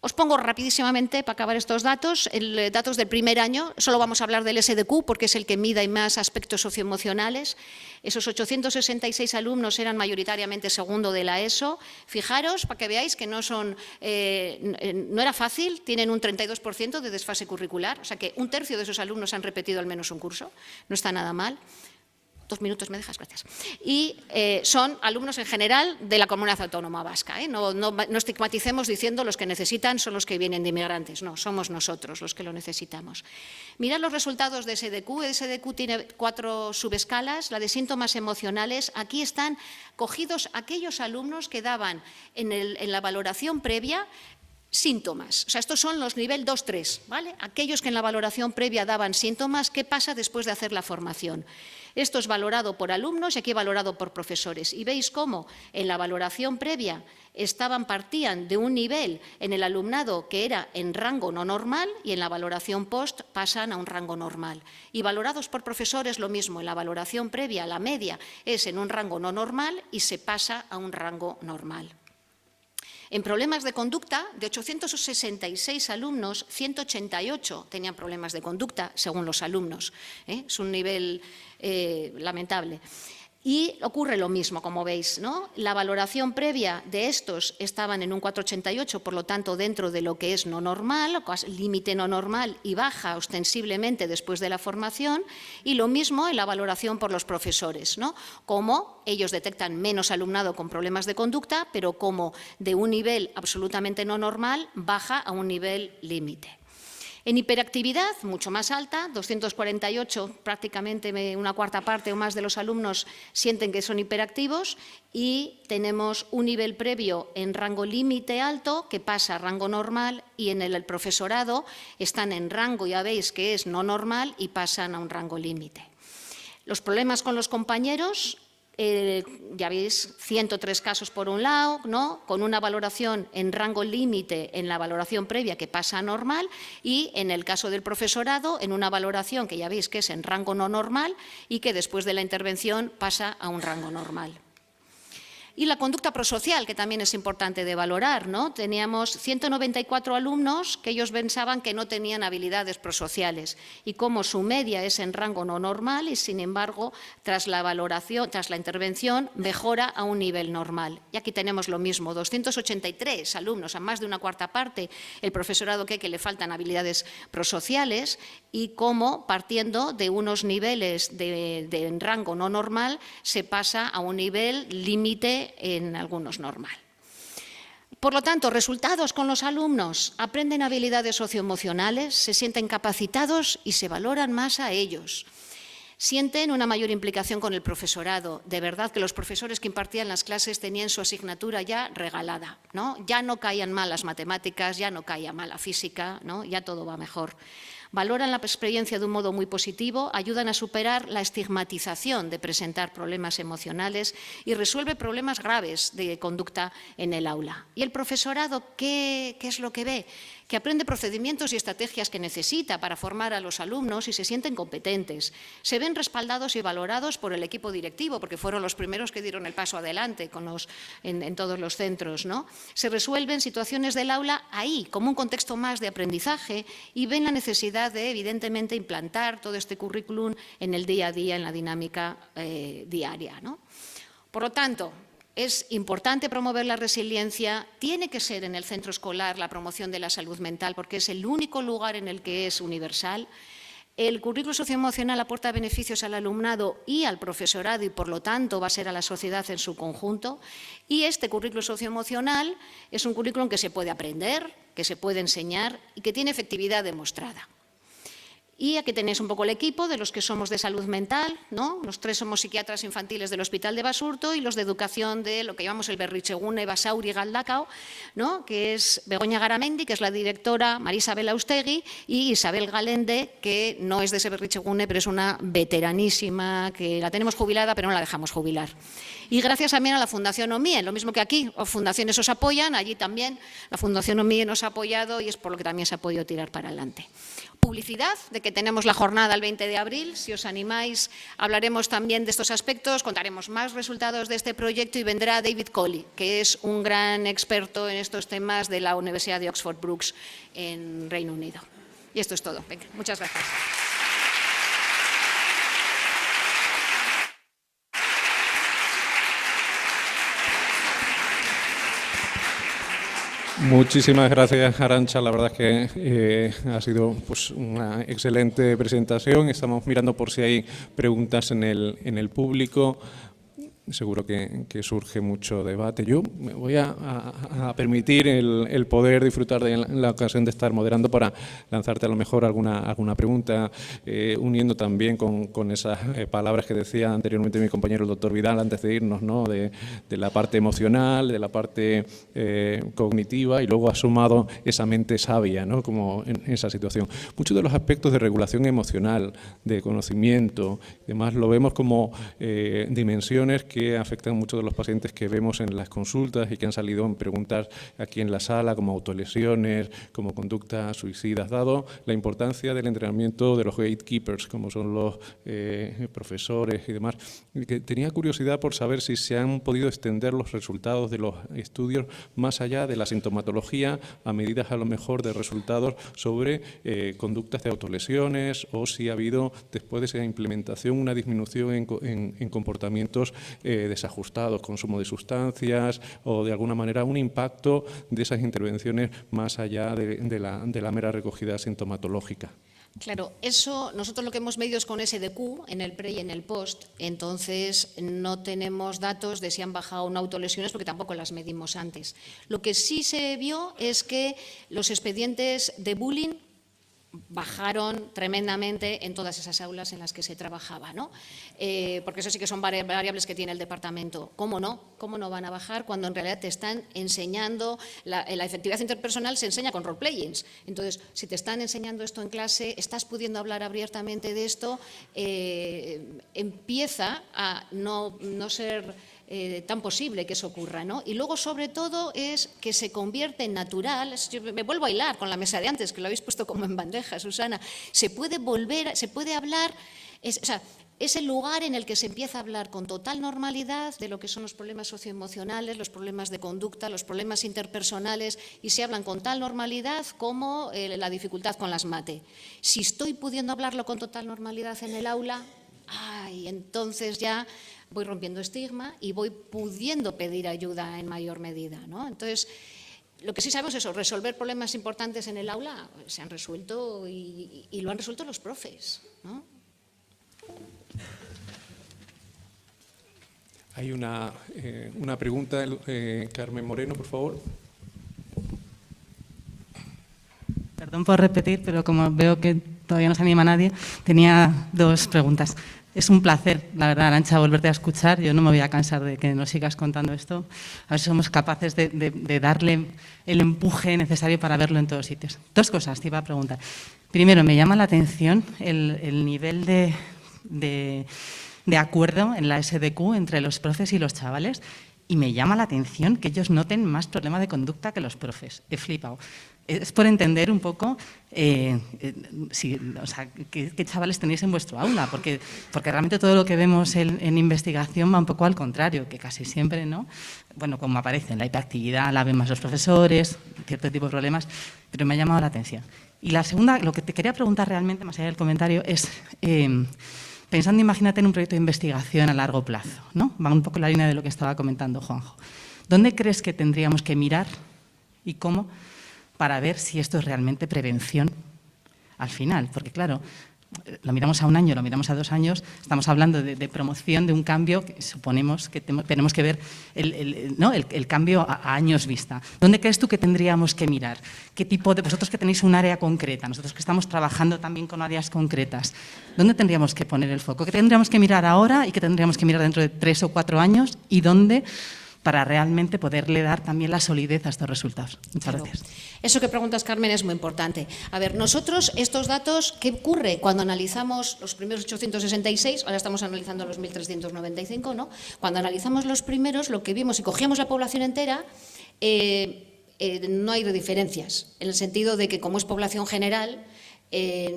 Os pongo rapidísimamente, para acabar estos datos, datos del primer año. Solo vamos a hablar del SDQ porque es el que mida y más aspectos socioemocionales. Esos 866 alumnos eran mayoritariamente segundo de la ESO. Fijaros, para que veáis que no era fácil, tienen un 32% de desfase curricular, o sea que 1/3 de esos alumnos han repetido al menos un curso, no está nada mal. 2 minutos me dejas, gracias. Y son alumnos en general de la Comunidad Autónoma Vasca. No estigmaticemos diciendo los que necesitan son los que vienen de inmigrantes. No, somos nosotros los que lo necesitamos. Mirad los resultados de SDQ. SDQ tiene 4 subescalas. La de síntomas emocionales. Aquí están cogidos aquellos alumnos que daban en la valoración previa síntomas. O sea, estos son los nivel 2-3, ¿vale? Aquellos que en la valoración previa daban síntomas, ¿qué pasa después de hacer la formación? Esto es valorado por alumnos y aquí valorado por profesores. Y veis cómo en la valoración previa partían de un nivel en el alumnado que era en rango no normal y en la valoración post pasan a un rango normal. Y valorados por profesores lo mismo, en la valoración previa la media es en un rango no normal y se pasa a un rango normal. En problemas de conducta, de 866 alumnos, 188 tenían problemas de conducta, según los alumnos. Es un nivel lamentable. Y ocurre lo mismo, como veis, ¿no? La valoración previa de estos estaban en un 4,88, por lo tanto, dentro de lo que es no normal, límite no normal y baja ostensiblemente después de la formación, y lo mismo en la valoración por los profesores, ¿no? Como ellos detectan menos alumnado con problemas de conducta, pero como de un nivel absolutamente no normal baja a un nivel límite. En hiperactividad, mucho más alta, 248, prácticamente una cuarta parte o más de los alumnos sienten que son hiperactivos, y tenemos un nivel previo en rango límite alto que pasa a rango normal, y en el profesorado están en rango, ya veis que es no normal, y pasan a un rango límite. Los problemas con los compañeros, ya veis, 103 casos por un lado, ¿no?, con una valoración en rango límite en la valoración previa que pasa a normal, y en el caso del profesorado en una valoración que ya veis que es en rango no normal y que después de la intervención pasa a un rango normal. Y la conducta prosocial, que también es importante de valorar, ¿no? Teníamos 194 alumnos que ellos pensaban que no tenían habilidades prosociales, y como su media es en rango no normal, y sin embargo, tras la valoración, tras la intervención, mejora a un nivel normal. Y aquí tenemos lo mismo, 283 alumnos, a más de una cuarta parte, el profesorado que le faltan habilidades prosociales, y cómo, partiendo de unos niveles de rango no normal, se pasa a un nivel límite en algunos normal. Por lo tanto, resultados con los alumnos: aprenden habilidades socioemocionales, se sienten capacitados y se valoran más a ellos. Sienten una mayor implicación con el profesorado. De verdad que los profesores que impartían las clases tenían su asignatura ya regalada, ¿no? Ya no caían mal las matemáticas, ya no caía mal la física, ¿no? Ya todo va mejor. Valoran la experiencia de un modo muy positivo, ayudan a superar la estigmatización de presentar problemas emocionales y resuelve problemas graves de conducta en el aula. ¿Y el profesorado qué es lo que ve? Que aprende procedimientos y estrategias que necesita para formar a los alumnos y se sienten competentes. Se ven respaldados y valorados por el equipo directivo, porque fueron los primeros que dieron el paso adelante en todos los centros, ¿no? Se resuelven situaciones del aula ahí, como un contexto más de aprendizaje, y ven la necesidad de, evidentemente, implantar todo este currículum en el día a día, en la dinámica diaria, ¿no? Por lo tanto, es importante promover la resiliencia, tiene que ser en el centro escolar la promoción de la salud mental, porque es el único lugar en el que es universal. El currículo socioemocional aporta beneficios al alumnado y al profesorado, y por lo tanto va a ser a la sociedad en su conjunto. Y este currículo socioemocional es un currículum que se puede aprender, que se puede enseñar y que tiene efectividad demostrada. Y aquí tenéis un poco el equipo de los que somos de salud mental, ¿no? Los tres somos psiquiatras infantiles del Hospital de Basurto, y los de educación de lo que llamamos el Berrichegune Basauri Galdakao, ¿no?, que es Begoña Garamendi, que es la directora, Marisabel Austegui, y Isabel Galende, que no es de ese Berrichegune, pero es una veteranísima, que la tenemos jubilada, pero no la dejamos jubilar. Y gracias también a la Fundación OMIE, lo mismo que aquí, fundaciones os apoyan, allí también la Fundación OMIE nos ha apoyado, y es por lo que también se ha podido tirar para adelante. Publicidad de que tenemos la jornada el 20 de abril, si os animáis hablaremos también de estos aspectos, contaremos más resultados de este proyecto, y vendrá David Colley, que es un gran experto en estos temas de la Universidad de Oxford Brookes en Reino Unido. Y esto es todo. Venga, muchas gracias. Muchísimas gracias, Arantxa. La verdad es que ha sido pues, una excelente presentación. Estamos mirando por si hay preguntas en el público. Seguro que surge mucho debate. Yo me voy a permitir el poder disfrutar de la ocasión de estar moderando para lanzarte a lo mejor alguna pregunta, uniendo también con esas palabras que decía anteriormente mi compañero el doctor Vidal antes de irnos, ¿no?, de la parte emocional, de la parte cognitiva, y luego ha sumado esa mente sabia, ¿no?, como en esa situación. Muchos de los aspectos de regulación emocional, de conocimiento, además lo vemos como dimensiones que afectan a muchos de los pacientes que vemos en las consultas y que han salido en preguntas aquí en la sala, como autolesiones, como conductas suicidas, dado la importancia del entrenamiento de los gatekeepers, como son los profesores y demás. Que tenía curiosidad por saber si se han podido extender los resultados de los estudios más allá de la sintomatología, a medidas a lo mejor de resultados sobre conductas de autolesiones, o si ha habido, después de esa implementación, una disminución en comportamientos desajustados, consumo de sustancias, o de alguna manera un impacto de esas intervenciones más allá de la mera recogida sintomatológica. Claro, eso nosotros lo que hemos medido es con SDQ en el pre y en el post, entonces no tenemos datos de si han bajado o no autolesiones porque tampoco las medimos antes. Lo que sí se vio es que los expedientes de bullying bajaron tremendamente en todas esas aulas en las que se trabajaba, ¿no? Porque eso sí que son variables que tiene el departamento. ¿Cómo no? ¿Cómo no van a bajar cuando en realidad te están enseñando, la efectividad interpersonal se enseña con role-playings? Entonces, si te están enseñando esto en clase, estás pudiendo hablar abiertamente de esto, empieza a no ser tan posible que eso ocurra, ¿no? Y luego, sobre todo, es que se convierte en natural. Yo me vuelvo a hilar con la mesa de antes, que lo habéis puesto como en bandeja, Susana. Se puede hablar, o sea, es el lugar en el que se empieza a hablar con total normalidad de lo que son los problemas socioemocionales, los problemas de conducta, los problemas interpersonales, y se hablan con tal normalidad como la dificultad con las mate. Si estoy pudiendo hablarlo con total normalidad en el aula, entonces ya voy rompiendo estigma y voy pudiendo pedir ayuda en mayor medida, ¿no? Entonces, lo que sí sabemos es eso, resolver problemas importantes en el aula se han resuelto y lo han resuelto los profes, ¿no? Hay una pregunta, Carmen Moreno, por favor. Perdón por repetir, pero como veo que todavía no se anima nadie, tenía dos preguntas. Es un placer, la verdad, Arantxa, volverte a escuchar. Yo no me voy a cansar de que nos sigas contando esto. A ver si somos capaces de darle el empuje necesario para verlo en todos sitios. Dos cosas te iba a preguntar. Primero, me llama la atención el nivel de acuerdo en la SDQ entre los profes y los chavales, y me llama la atención que ellos noten más problema de conducta que los profes. He flipado. Es por entender un poco qué chavales tenéis en vuestro aula, porque realmente todo lo que vemos en investigación va un poco al contrario, que casi siempre, ¿no? Bueno, como aparece, la hiperactividad la ven más los profesores, cierto tipo de problemas, pero me ha llamado la atención. Y la segunda, lo que te quería preguntar realmente, más allá del comentario, es, pensando, imagínate, en un proyecto de investigación a largo plazo, ¿no? Va un poco en la línea de lo que estaba comentando Juanjo. ¿Dónde crees que tendríamos que mirar y cómo para ver si esto es realmente prevención al final? Porque claro, lo miramos a un año, lo miramos a 2 años, estamos hablando de promoción de un cambio que suponemos que tenemos que ver el cambio a años vista. ¿Dónde crees tú que tendríamos que mirar? ¿Qué tipo de, vosotros que tenéis un área concreta, nosotros que estamos trabajando también con áreas concretas, dónde tendríamos que poner el foco? ¿Qué tendríamos que mirar ahora y qué tendríamos que mirar dentro de 3 o 4 años? ¿Y dónde para realmente poderle dar también la solidez a estos resultados? Muchas gracias. Eso que preguntas, Carmen, es muy importante. A ver, nosotros estos datos, ¿qué ocurre cuando analizamos los primeros 866? Ahora estamos analizando los 1.395, ¿no? Cuando analizamos los primeros, lo que vimos, y cogíamos la población entera, no hay diferencias, en el sentido de que como es población general,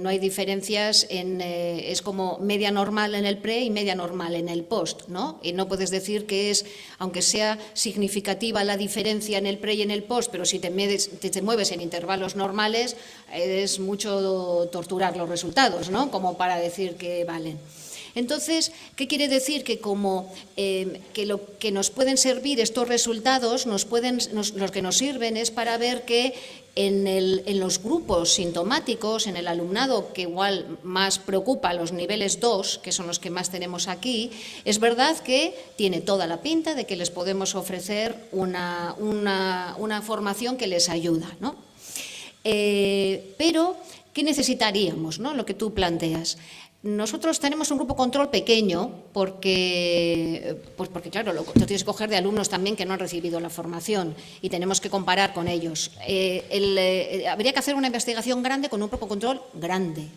no hay diferencias, es como media normal en el pre y media normal en el post, ¿no? Y no puedes decir que es, aunque sea significativa la diferencia en el pre y en el post, pero si te mueves en intervalos normales, es mucho torturar los resultados, ¿no? Como para decir que valen. Entonces, ¿qué quiere decir? Que como que lo que nos pueden servir estos resultados, lo que nos sirven es para ver que en los grupos sintomáticos, en el alumnado que igual más preocupa, los niveles 2, que son los que más tenemos aquí, es verdad que tiene toda la pinta de que les podemos ofrecer una formación que les ayuda, ¿no? Pero, ¿qué necesitaríamos, ¿no? Lo que tú planteas. Nosotros tenemos un grupo control pequeño porque claro, lo tienes que coger de alumnos también que no han recibido la formación y tenemos que comparar con ellos. Habría que hacer una investigación grande con un grupo control grande,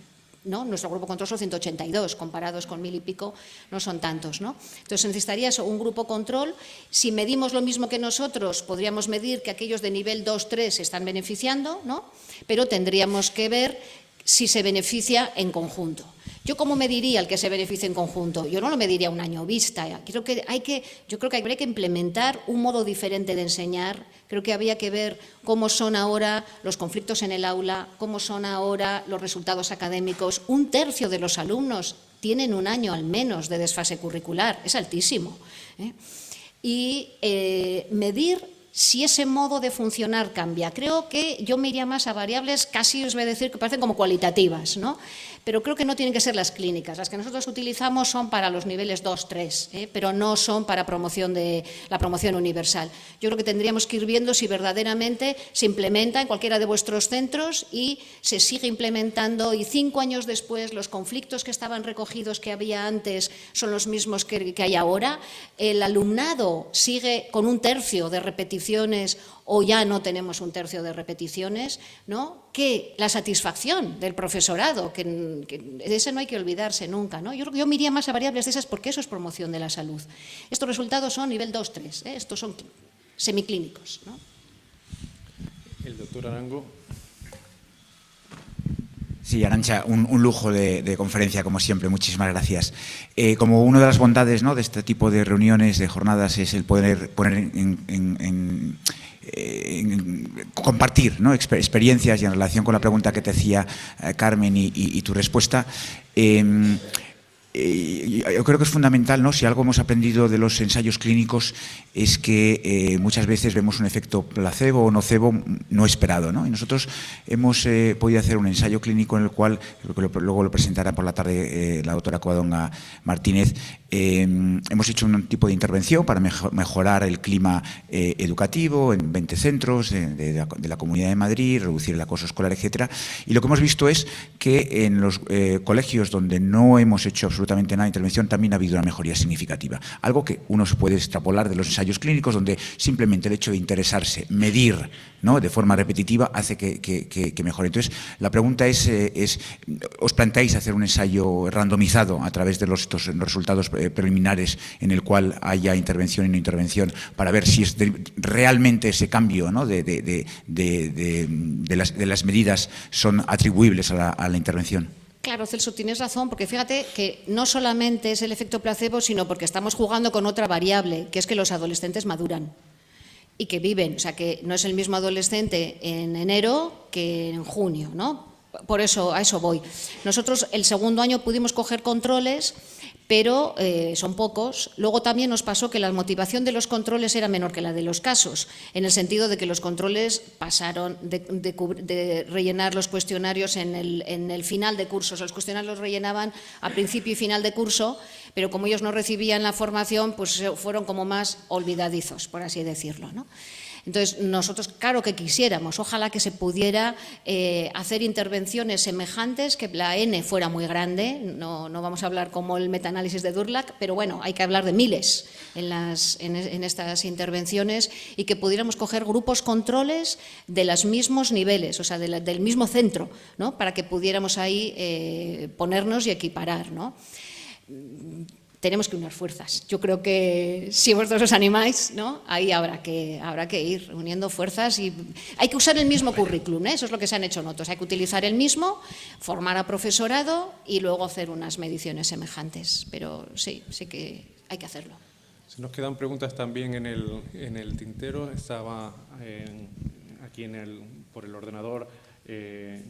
¿no? Nuestro grupo control son 182, comparados con 1000 y pico no son tantos, ¿no? Entonces necesitaría eso, un grupo control. Si medimos lo mismo que nosotros, podríamos medir que aquellos de nivel 2-3 se están beneficiando, ¿no? Pero tendríamos que ver si se beneficia en conjunto. ¿Yo cómo mediría el que se beneficie en conjunto? Yo no lo mediría a un año vista. Yo creo que habría que implementar un modo diferente de enseñar. Creo que habría que ver cómo son ahora los conflictos en el aula, cómo son ahora los resultados académicos. 1/3 de los alumnos tienen 1 año al menos de desfase curricular. Es altísimo, ¿eh? Y medir si ese modo de funcionar cambia. Creo que yo me iría más a variables, casi os voy a decir que parecen como cualitativas, ¿no? Pero creo que no tienen que ser las clínicas. Las que nosotros utilizamos son para los niveles 2, 3, pero no son para la promoción universal. Yo creo que tendríamos que ir viendo si verdaderamente se implementa en cualquiera de vuestros centros y se sigue implementando, y 5 años después los conflictos que estaban recogidos que había antes son los mismos que hay ahora. El alumnado sigue con 1/3 de repeticiones o ya no tenemos 1/3 de repeticiones, ¿no? Que la satisfacción del profesorado, que de ese no hay que olvidarse nunca, ¿no? Yo creo que yo me iría más a variables de esas porque eso es promoción de la salud. Estos resultados son nivel 2, 3, estos son semiclínicos, ¿no? El doctor Arango. Sí, Arantxa, un lujo de conferencia, como siempre. Muchísimas gracias. Como una de las bondades, ¿no?, de este tipo de reuniones, de jornadas, es el poder poner compartir, ¿no?, experiencias, y en relación con la pregunta que te hacía Carmen y tu respuesta, yo creo que es fundamental, ¿no? Si algo hemos aprendido de los ensayos clínicos es que muchas veces vemos un efecto placebo o nocebo no esperado, ¿no? Y nosotros hemos podido hacer un ensayo clínico en el cual, luego lo presentará por la tarde la doctora Covadonga Martínez, hemos hecho un tipo de intervención para mejorar el clima educativo en 20 centros de la Comunidad de Madrid, reducir el acoso escolar, etcétera. Y lo que hemos visto es que en los colegios donde no hemos hecho absolutamente nada de intervención también ha habido una mejoría significativa. Algo que uno se puede extrapolar de los ensayos clínicos, donde simplemente el hecho de interesarse, medir, ¿no?, de forma repetitiva hace que mejore. Entonces, la pregunta es, ¿os planteáis hacer un ensayo randomizado a través de los resultados preliminares en el cual haya intervención y no intervención para ver si es realmente ese cambio, ¿no?, de las medidas son atribuibles a la intervención? Claro, Celso, tienes razón, porque fíjate que no solamente es el efecto placebo, sino porque estamos jugando con otra variable, que es que los adolescentes maduran y que viven. O sea, que no es el mismo adolescente en enero que en junio, ¿no? Por eso, a eso voy. Nosotros el segundo año pudimos coger controles, pero son pocos. Luego también nos pasó que la motivación de los controles era menor que la de los casos, en el sentido de que los controles pasaron de rellenar los cuestionarios en el final de cursos. Los cuestionarios los rellenaban a principio y final de curso, pero como ellos no recibían la formación, pues fueron como más olvidadizos, por así decirlo, ¿no? Entonces, nosotros, claro que quisiéramos, ojalá que se pudiera hacer intervenciones semejantes, que la N fuera muy grande, no vamos a hablar como el metaanálisis de Durlach, pero bueno, hay que hablar de miles en estas intervenciones, y que pudiéramos coger grupos controles de los mismos niveles, o sea, del mismo centro, ¿no?, para que pudiéramos ahí ponernos y equiparar, ¿no? Tenemos que unir fuerzas. Yo creo que si vosotros os animáis, ¿no?, ahí habrá que ir uniendo fuerzas, y hay que usar el mismo currículum, ¿eh? Eso es lo que se han hecho otros. Hay que utilizar el mismo, formar a profesorado y luego hacer unas mediciones semejantes. Pero sí que hay que hacerlo. Se nos quedan preguntas también en el tintero. Estaba aquí por el ordenador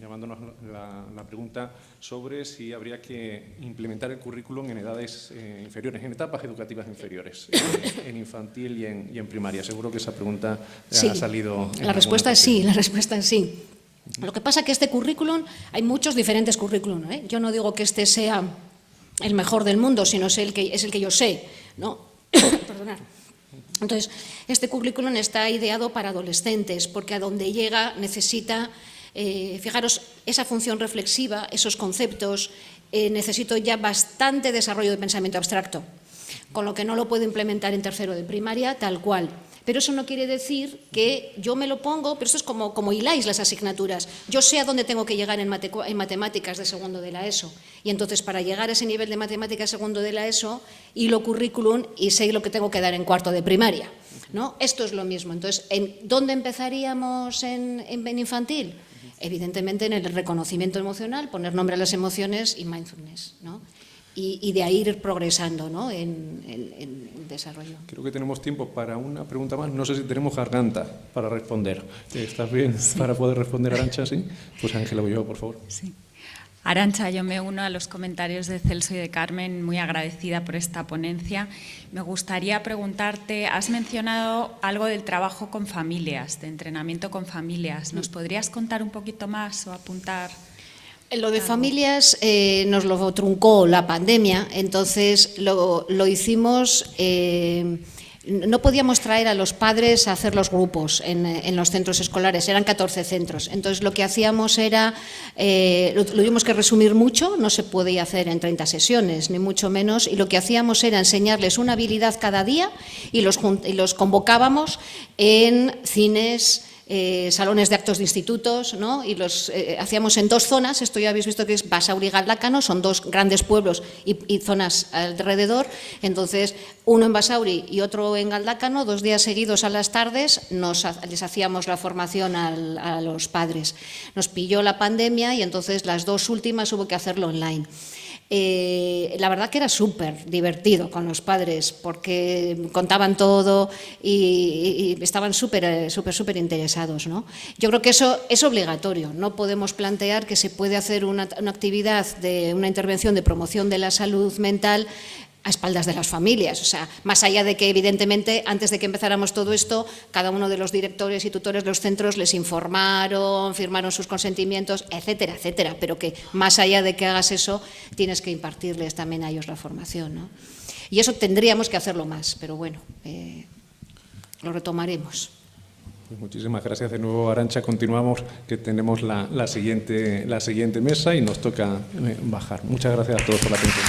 llamándonos la pregunta sobre si habría que implementar el currículum en edades inferiores, en etapas educativas inferiores, en infantil y en primaria. Seguro que esa pregunta sí, ha salido. La respuesta es sí, Lo que pasa es que este currículum, hay muchos diferentes currículum, ¿eh? Yo no digo que este sea el mejor del mundo, sino es el que yo sé, ¿no? Perdonad. Entonces, este currículum está ideado para adolescentes, porque a donde llega necesita... fijaros, esa función reflexiva, esos conceptos, necesito ya bastante desarrollo de pensamiento abstracto, con lo que no lo puedo implementar en tercero de primaria, tal cual. Pero eso no quiere decir que yo me lo pongo, pero esto es como hiláis las asignaturas. Yo sé a dónde tengo que llegar en matemáticas de segundo de la ESO. Y entonces, para llegar a ese nivel de matemáticas segundo de la ESO, hilo currículum y sé lo que tengo que dar en cuarto de primaria, ¿no? Esto es lo mismo. Entonces, ¿dónde empezaríamos en infantil? Evidentemente en el reconocimiento emocional, poner nombre a las emociones y mindfulness, ¿no? Y de ahí ir progresando, ¿no?, en el desarrollo. Creo que tenemos tiempo para una pregunta más. No sé si tenemos garganta para responder. ¿Estás bien para poder responder, Arantxa? ¿Sí? Pues Ángela, voy yo, por favor. Sí. Arantxa, yo me uno a los comentarios de Celso y de Carmen, muy agradecida por esta ponencia. Me gustaría preguntarte, has mencionado algo del trabajo con familias, de entrenamiento con familias. ¿Nos podrías contar un poquito más o apuntar? Lo de familias nos lo truncó la pandemia, entonces lo hicimos... no podíamos traer a los padres a hacer los grupos en los centros escolares, eran 14 centros. Entonces lo que hacíamos era, lo tuvimos que resumir mucho, no se podía hacer en 30 sesiones, ni mucho menos, y lo que hacíamos era enseñarles una habilidad cada día y los convocábamos en cines, salones de actos de institutos, ¿no? Y los hacíamos en 2 zonas, esto ya habéis visto que es Basauri y Galdácano, son 2 grandes pueblos y zonas alrededor, entonces uno en Basauri y otro en Galdácano, 2 días seguidos a las tardes les hacíamos la formación a los padres. Nos pilló la pandemia y entonces las 2 últimas hubo que hacerlo online. La verdad que era súper divertido con los padres porque contaban todo y estaban súper interesados, ¿no? Yo creo que eso es obligatorio, no podemos plantear que se puede hacer una actividad de una intervención de promoción de la salud mental a espaldas de las familias, o sea, más allá de que evidentemente antes de que empezáramos todo esto, cada uno de los directores y tutores de los centros les informaron, firmaron sus consentimientos, etcétera, etcétera, pero que más allá de que hagas eso, tienes que impartirles también a ellos la formación, ¿no? Y eso tendríamos que hacerlo más, pero bueno, lo retomaremos. Pues muchísimas gracias de nuevo, Arantxa. Continuamos, que tenemos la siguiente mesa y nos toca bajar. Muchas gracias a todos por la atención.